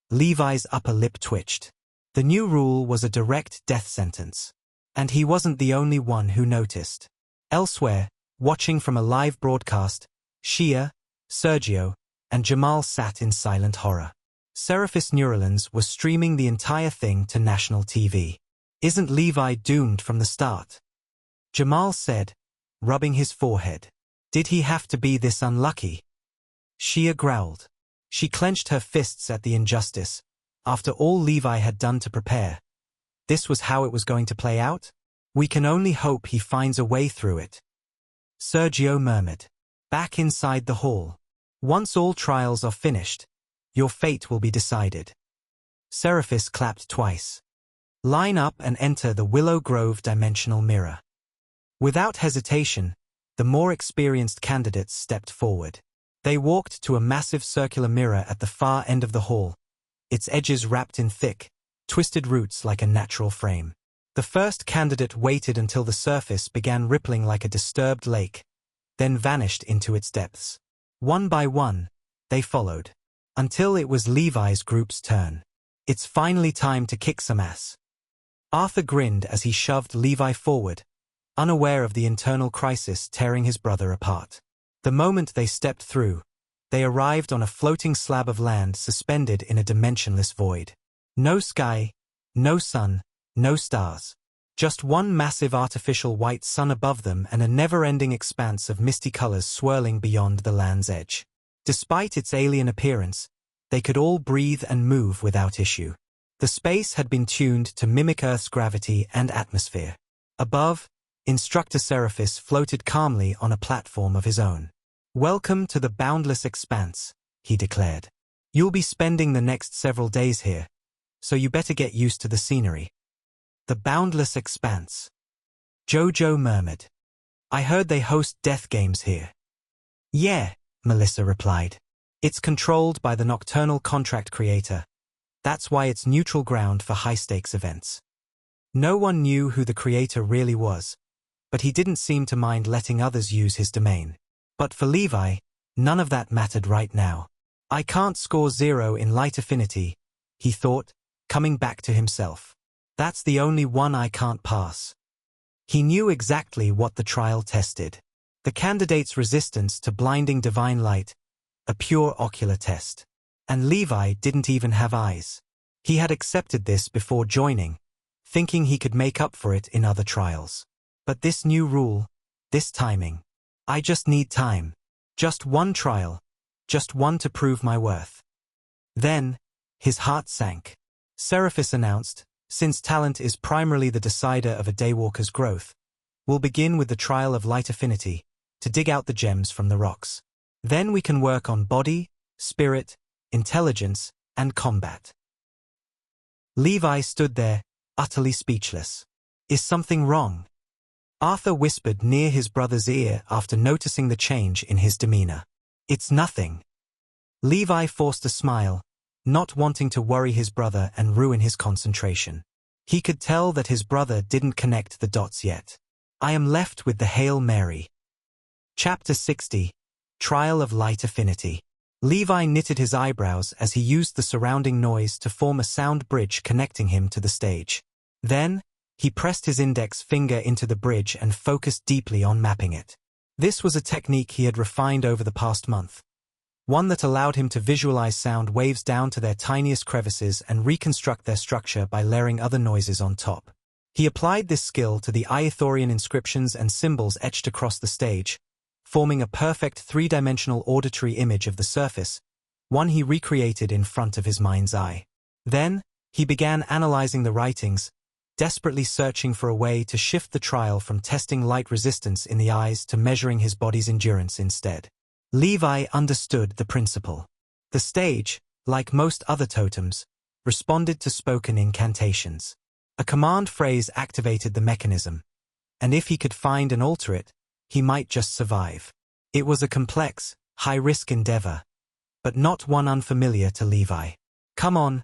Levi's upper lip twitched. The new rule was a direct death sentence. And he wasn't the only one who noticed. Elsewhere, watching from a live broadcast, Shia, Sergio, and Jamal sat in silent horror. Seraphis Neuralins were streaming the entire thing to national TV. Isn't Levi doomed from the start? Jamal said, rubbing his forehead. Did he have to be this unlucky? Shia growled. She clenched her fists at the injustice. After all Levi had done to prepare, this was how it was going to play out? We can only hope he finds a way through it. Sergio murmured. Back inside the hall. Once all trials are finished, your fate will be decided. Seraphis clapped twice. Line up and enter the Willow Grove dimensional mirror. Without hesitation, the more experienced candidates stepped forward. They walked to a massive circular mirror at the far end of the hall, its edges wrapped in thick, twisted roots like a natural frame. The first candidate waited until the surface began rippling like a disturbed lake, then vanished into its depths. One by one, they followed, until it was Levi's group's turn. It's finally time to kick some ass. Arthur grinned as he shoved Levi forward, unaware of the internal crisis tearing his brother apart. The moment they stepped through, they arrived on a floating slab of land suspended in a dimensionless void. No sky, no sun, no stars. Just one massive artificial white sun above them and a never-ending expanse of misty colors swirling beyond the land's edge. Despite its alien appearance, they could all breathe and move without issue. The space had been tuned to mimic Earth's gravity and atmosphere. Above, Instructor Seraphis floated calmly on a platform of his own. Welcome to the boundless expanse, he declared. You'll be spending the next several days here, so you better get used to the scenery. The boundless expanse. Jojo murmured. I heard they host death games here. Yeah, Melissa replied. It's controlled by the nocturnal contract creator. That's why it's neutral ground for high-stakes events. No one knew who the creator really was, but he didn't seem to mind letting others use his domain. But for Levi, none of that mattered right now. I can't score 0 in light affinity, he thought, coming back to himself. That's the only one I can't pass. He knew exactly what the trial tested. The candidate's resistance to blinding divine light, a pure ocular test. And Levi didn't even have eyes. He had accepted this before joining, thinking he could make up for it in other trials. But this new rule, this timing. I just need time. Just one trial. Just one to prove my worth. Then, his heart sank. Seraphis announced, since talent is primarily the decider of a daywalker's growth, we'll begin with the trial of light affinity, to dig out the gems from the rocks. Then we can work on body, spirit, intelligence, and combat. Levi stood there, utterly speechless. Is something wrong? Arthur whispered near his brother's ear after noticing the change in his demeanor. It's nothing. Levi forced a smile, not wanting to worry his brother and ruin his concentration. He could tell that his brother didn't connect the dots yet. I am left with the Hail Mary. Chapter 60, Trial of Light Affinity. Levi knitted his eyebrows as he used the surrounding noise to form a sound bridge connecting him to the stage. Then, he pressed his index finger into the bridge and focused deeply on mapping it. This was a technique he had refined over the past month. One that allowed him to visualize sound waves down to their tiniest crevices and reconstruct their structure by layering other noises on top. He applied this skill to the Ithorian inscriptions and symbols etched across the stage, forming a perfect three-dimensional auditory image of the surface, one he recreated in front of his mind's eye. Then, he began analyzing the writings, desperately searching for a way to shift the trial from testing light resistance in the eyes to measuring his body's endurance instead. Levi understood the principle. The stage, like most other totems, responded to spoken incantations. A command phrase activated the mechanism, and if he could find and alter it, he might just survive. It was a complex, high-risk endeavor, but not one unfamiliar to Levi. Come on,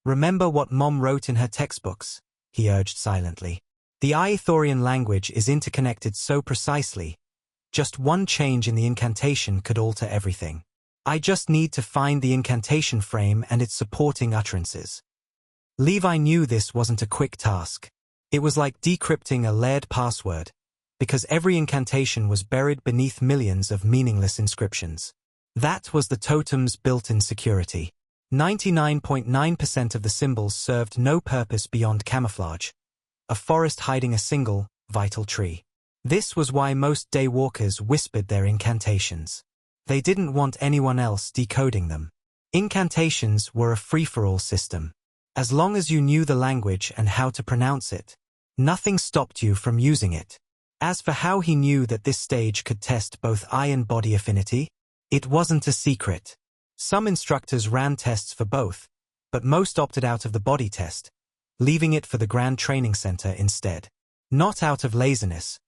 remember what Mom wrote in her textbooks, he urged silently. The Ithorian language is interconnected so precisely, just one change in the incantation could alter everything. I just need to find the incantation frame and its supporting utterances. Levi knew this wasn't a quick task. It was like decrypting a layered password, because every incantation was buried beneath millions of meaningless inscriptions. That was the totem's built-in security. 99.9% of the symbols served no purpose beyond camouflage, a forest hiding a single, vital tree. This was why most daywalkers whispered their incantations. They didn't want anyone else decoding them. Incantations were a free-for-all system. As long as you knew the language and how to pronounce it, nothing stopped you from using it. As for how he knew that this stage could test both eye and body affinity, it wasn't a secret. Some instructors ran tests for both, but most opted out of the body test, leaving it for the Grand Training Center instead. Not out of laziness,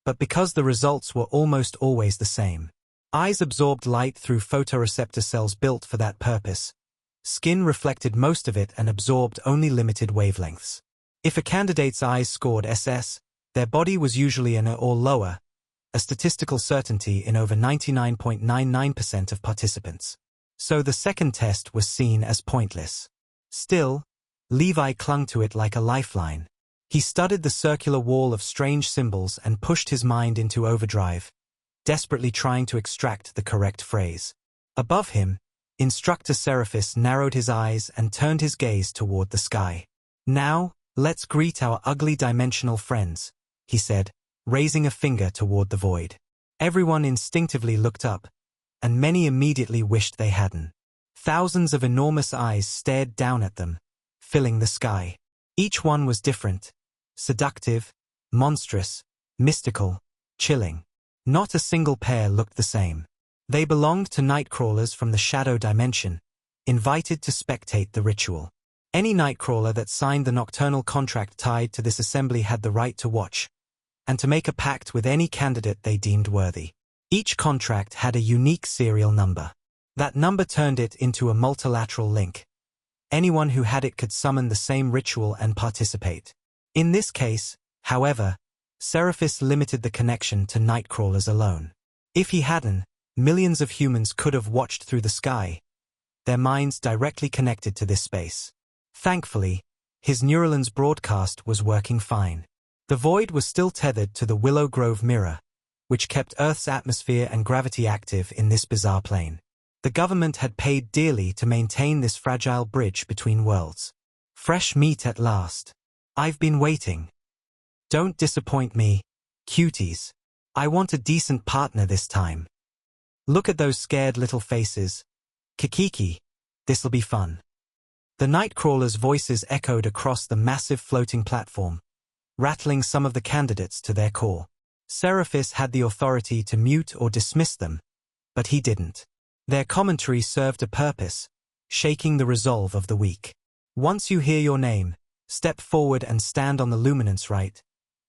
but because the results were almost always the same. Eyes absorbed light through photoreceptor cells built for that purpose. Skin reflected most of it and absorbed only limited wavelengths. If a candidate's eyes scored SS, their body was usually an A or lower, a statistical certainty in over 99.99% of participants. So the second test was seen as pointless. Still, Levi clung to it like a lifeline. He studied the circular wall of strange symbols and pushed his mind into overdrive, desperately trying to extract the correct phrase. Above him, Instructor Seraphis narrowed his eyes and turned his gaze toward the sky. "Now, let's greet our ugly dimensional friends," he said, raising a finger toward the void. Everyone instinctively looked up, and many immediately wished they hadn't. Thousands of enormous eyes stared down at them, filling the sky. Each one was different, seductive, monstrous, mystical, chilling. Not a single pair looked the same. They belonged to Nightcrawlers from the shadow dimension, invited to spectate the ritual. Any Nightcrawler that signed the nocturnal contract tied to this assembly had the right to watch, and to make a pact with any candidate they deemed worthy. Each contract had a unique serial number. That number turned it into a multilateral link. Anyone who had it could summon the same ritual and participate. In this case, however, Seraphis limited the connection to Nightcrawlers alone. If he hadn't, millions of humans could have watched through the sky, their minds directly connected to this space. Thankfully, his Neuralins broadcast was working fine. The void was still tethered to the Willow Grove mirror, which kept Earth's atmosphere and gravity active in this bizarre plane. The government had paid dearly to maintain this fragile bridge between worlds. Fresh meat at last. I've been waiting. Don't disappoint me, cuties. I want a decent partner this time. Look at those scared little faces. Kikiki, this'll be fun. The Nightcrawlers' voices echoed across the massive floating platform, rattling some of the candidates to their core. Seraphis had the authority to mute or dismiss them, but he didn't. Their commentary served a purpose, shaking the resolve of the weak. "Once you hear your name, step forward and stand on the luminance right,"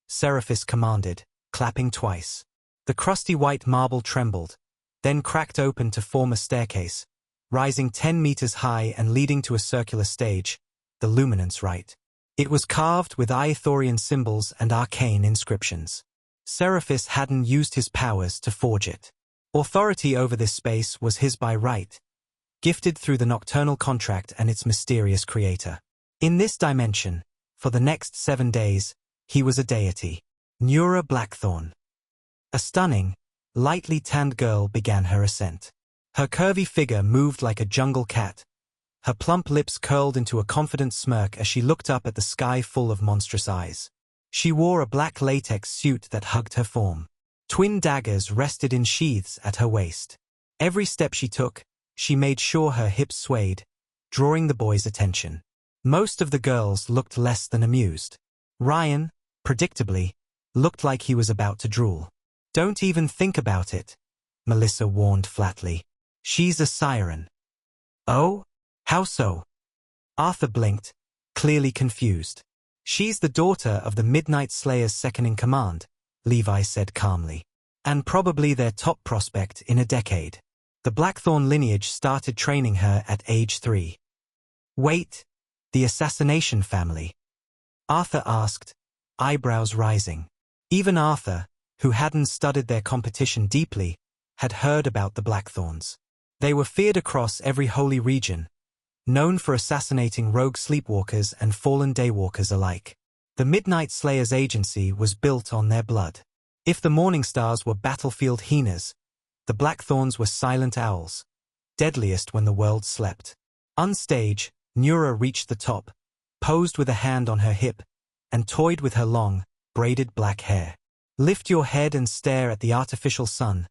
Seraphis commanded, clapping twice. The crusty white marble trembled, then cracked open to form a staircase, rising 10 meters high and leading to a circular stage, the luminance right. It was carved with Ithorian symbols and arcane inscriptions. Seraphis hadn't used his powers to forge it. Authority over this space was his by right, gifted through the nocturnal contract and its mysterious creator. In this dimension, for the next 7 days, he was a deity. Neura Blackthorn. A stunning, lightly tanned girl began her ascent. Her curvy figure moved like a jungle cat. Her plump lips curled into a confident smirk as she looked up at the sky full of monstrous eyes. She wore a black latex suit that hugged her form. Twin daggers rested in sheaths at her waist. Every step she took, she made sure her hips swayed, drawing the boys' attention. Most of the girls looked less than amused. Ryan, predictably, looked like he was about to drool. "Don't even think about it," Melissa warned flatly. "She's a siren." "Oh? How so?" Arthur blinked, clearly confused. "She's the daughter of the Midnight Slayer's second-in-command," Levi said calmly. "And probably their top prospect in a decade. The Blackthorn lineage started training her at age 3. "Wait, the assassination family?" Arthur asked, eyebrows rising. Even Arthur, who hadn't studied their competition deeply, had heard about the Blackthorns. They were feared across every holy region, known for assassinating rogue sleepwalkers and fallen daywalkers alike. The Midnight Slayer's agency was built on their blood. If the Morning Stars were battlefield hyenas, the Blackthorns were silent owls, deadliest when the world slept. Unstage, Nura reached the top, posed with a hand on her hip, and toyed with her long, braided black hair. Lift your head and stare at the artificial sun.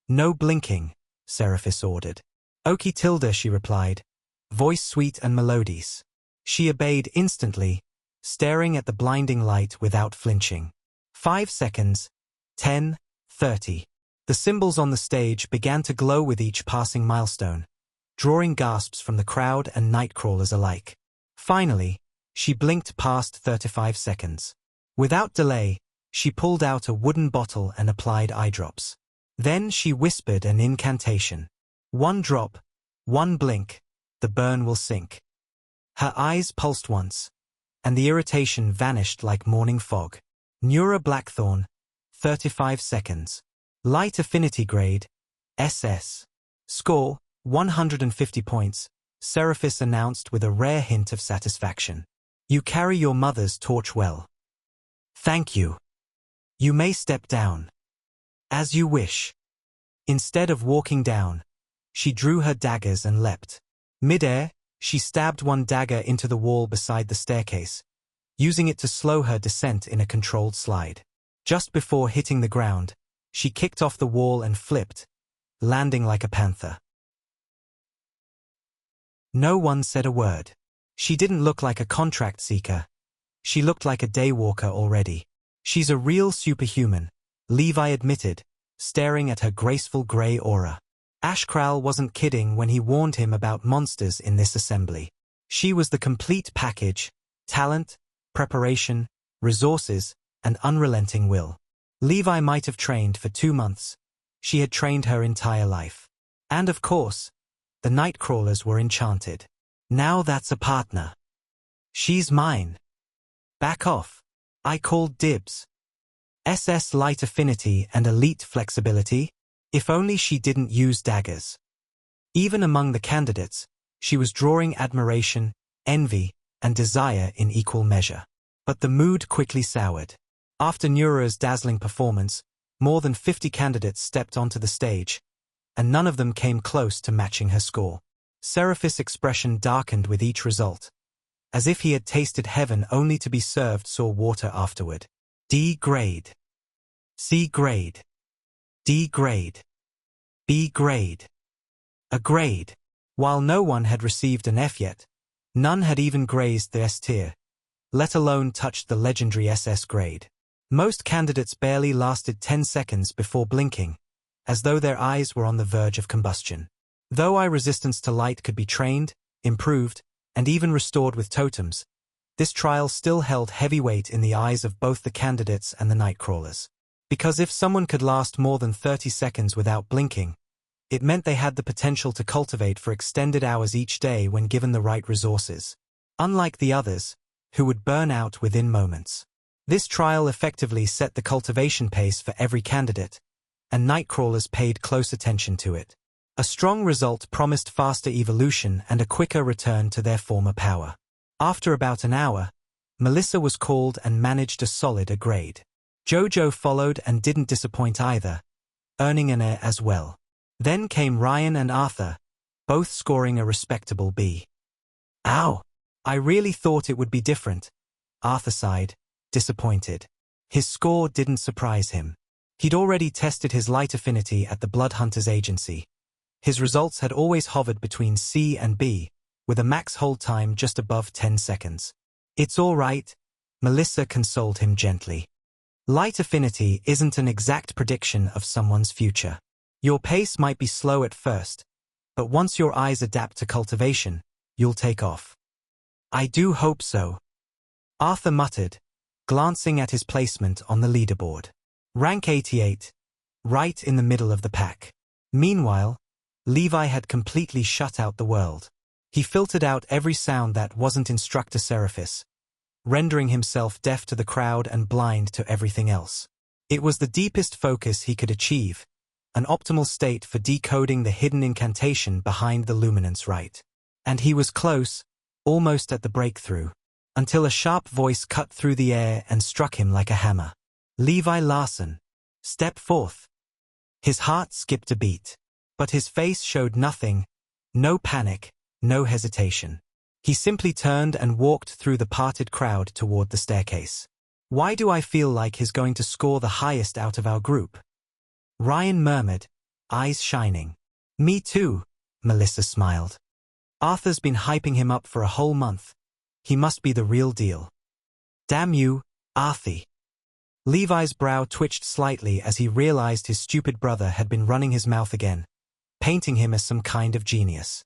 No blinking, Seraphis ordered. Okie tilde, she replied, voice sweet and melodious. She obeyed instantly, staring at the blinding light without flinching. 5 seconds, 10, 30. The symbols on the stage began to glow with each passing milestone, drawing gasps from the crowd and Nightcrawlers alike. Finally, she blinked past 35 seconds. Without delay, she pulled out a wooden bottle and applied eye drops. Then she whispered an incantation. 1 drop, 1 blink, the burn will sink. Her eyes pulsed once, and the irritation vanished like morning fog. Nura Blackthorn, 35 seconds. Light Affinity Grade, SS. Score, 150 points, Seraphis announced with a rare hint of satisfaction. You carry your mother's torch well. Thank you. You may step down. As you wish. Instead of walking down, she drew her daggers and leapt. Mid-air, she stabbed one dagger into the wall beside the staircase, using it to slow her descent in a controlled slide. Just before hitting the ground, she kicked off the wall and flipped, landing like a panther. No one said a word. She didn't look like a contract seeker. She looked like a daywalker already. She's a real superhuman, Levi admitted, staring at her graceful gray aura. Ashkral wasn't kidding when he warned him about monsters in this assembly. She was the complete package: talent, preparation, resources, and unrelenting will. Levi might have trained for 2 months. She had trained her entire life. And of course, the Nightcrawlers were enchanted. Now that's a partner. She's mine. Back off. I called dibs. SS Light Affinity and Elite Flexibility? If only she didn't use daggers. Even among the candidates, she was drawing admiration, envy, and desire in equal measure. But the mood quickly soured. After Nura's dazzling performance, more than 50 candidates stepped onto the stage, and none of them came close to matching her score. Seraphis' expression darkened with each result, as if he had tasted heaven only to be served sour water afterward. D grade. C grade. D grade. B grade. A grade. While no one had received an F yet, none had even grazed the S tier, let alone touched the legendary SS grade. Most candidates barely lasted 10 seconds before blinking, as though their eyes were on the verge of combustion. Though eye resistance to light could be trained, improved, and even restored with totems, this trial still held heavy weight in the eyes of both the candidates and the Nightcrawlers. Because if someone could last more than 30 seconds without blinking, it meant they had the potential to cultivate for extended hours each day when given the right resources. Unlike the others, who would burn out within moments. This trial effectively set the cultivation pace for every candidate, and Nightcrawlers paid close attention to it. A strong result promised faster evolution and a quicker return to their former power. After about an hour, Melissa was called and managed a solid A grade. Jojo followed and didn't disappoint either, earning an A as well. Then came Ryan and Arthur, both scoring a respectable B. Ow! I really thought it would be different, Arthur sighed, disappointed. His score didn't surprise him. He'd already tested his light affinity at the Blood Hunters Agency. His results had always hovered between C and B, with a max hold time just above 10 seconds. It's all right, Melissa consoled him gently. Light affinity isn't an exact prediction of someone's future. Your pace might be slow at first, but once your eyes adapt to cultivation, you'll take off. I do hope so, Arthur muttered, glancing at his placement on the leaderboard. Rank 88, right in the middle of the pack. Meanwhile, Levi had completely shut out the world. He filtered out every sound that wasn't Instructor Seraphis, rendering himself deaf to the crowd and blind to everything else. It was the deepest focus he could achieve, an optimal state for decoding the hidden incantation behind the luminance rite. And he was close, almost at the breakthrough, until a sharp voice cut through the air and struck him like a hammer. Levi Larson, step forth. His heart skipped a beat, but his face showed nothing, no panic, no hesitation. He simply turned and walked through the parted crowd toward the staircase. Why do I feel like he's going to score the highest out of our group? Ryan murmured, eyes shining. Me too, Melissa smiled. Arthur's been hyping him up for a whole month. He must be the real deal. Damn you, Arthie. Levi's brow twitched slightly as he realized his stupid brother had been running his mouth again, painting him as some kind of genius.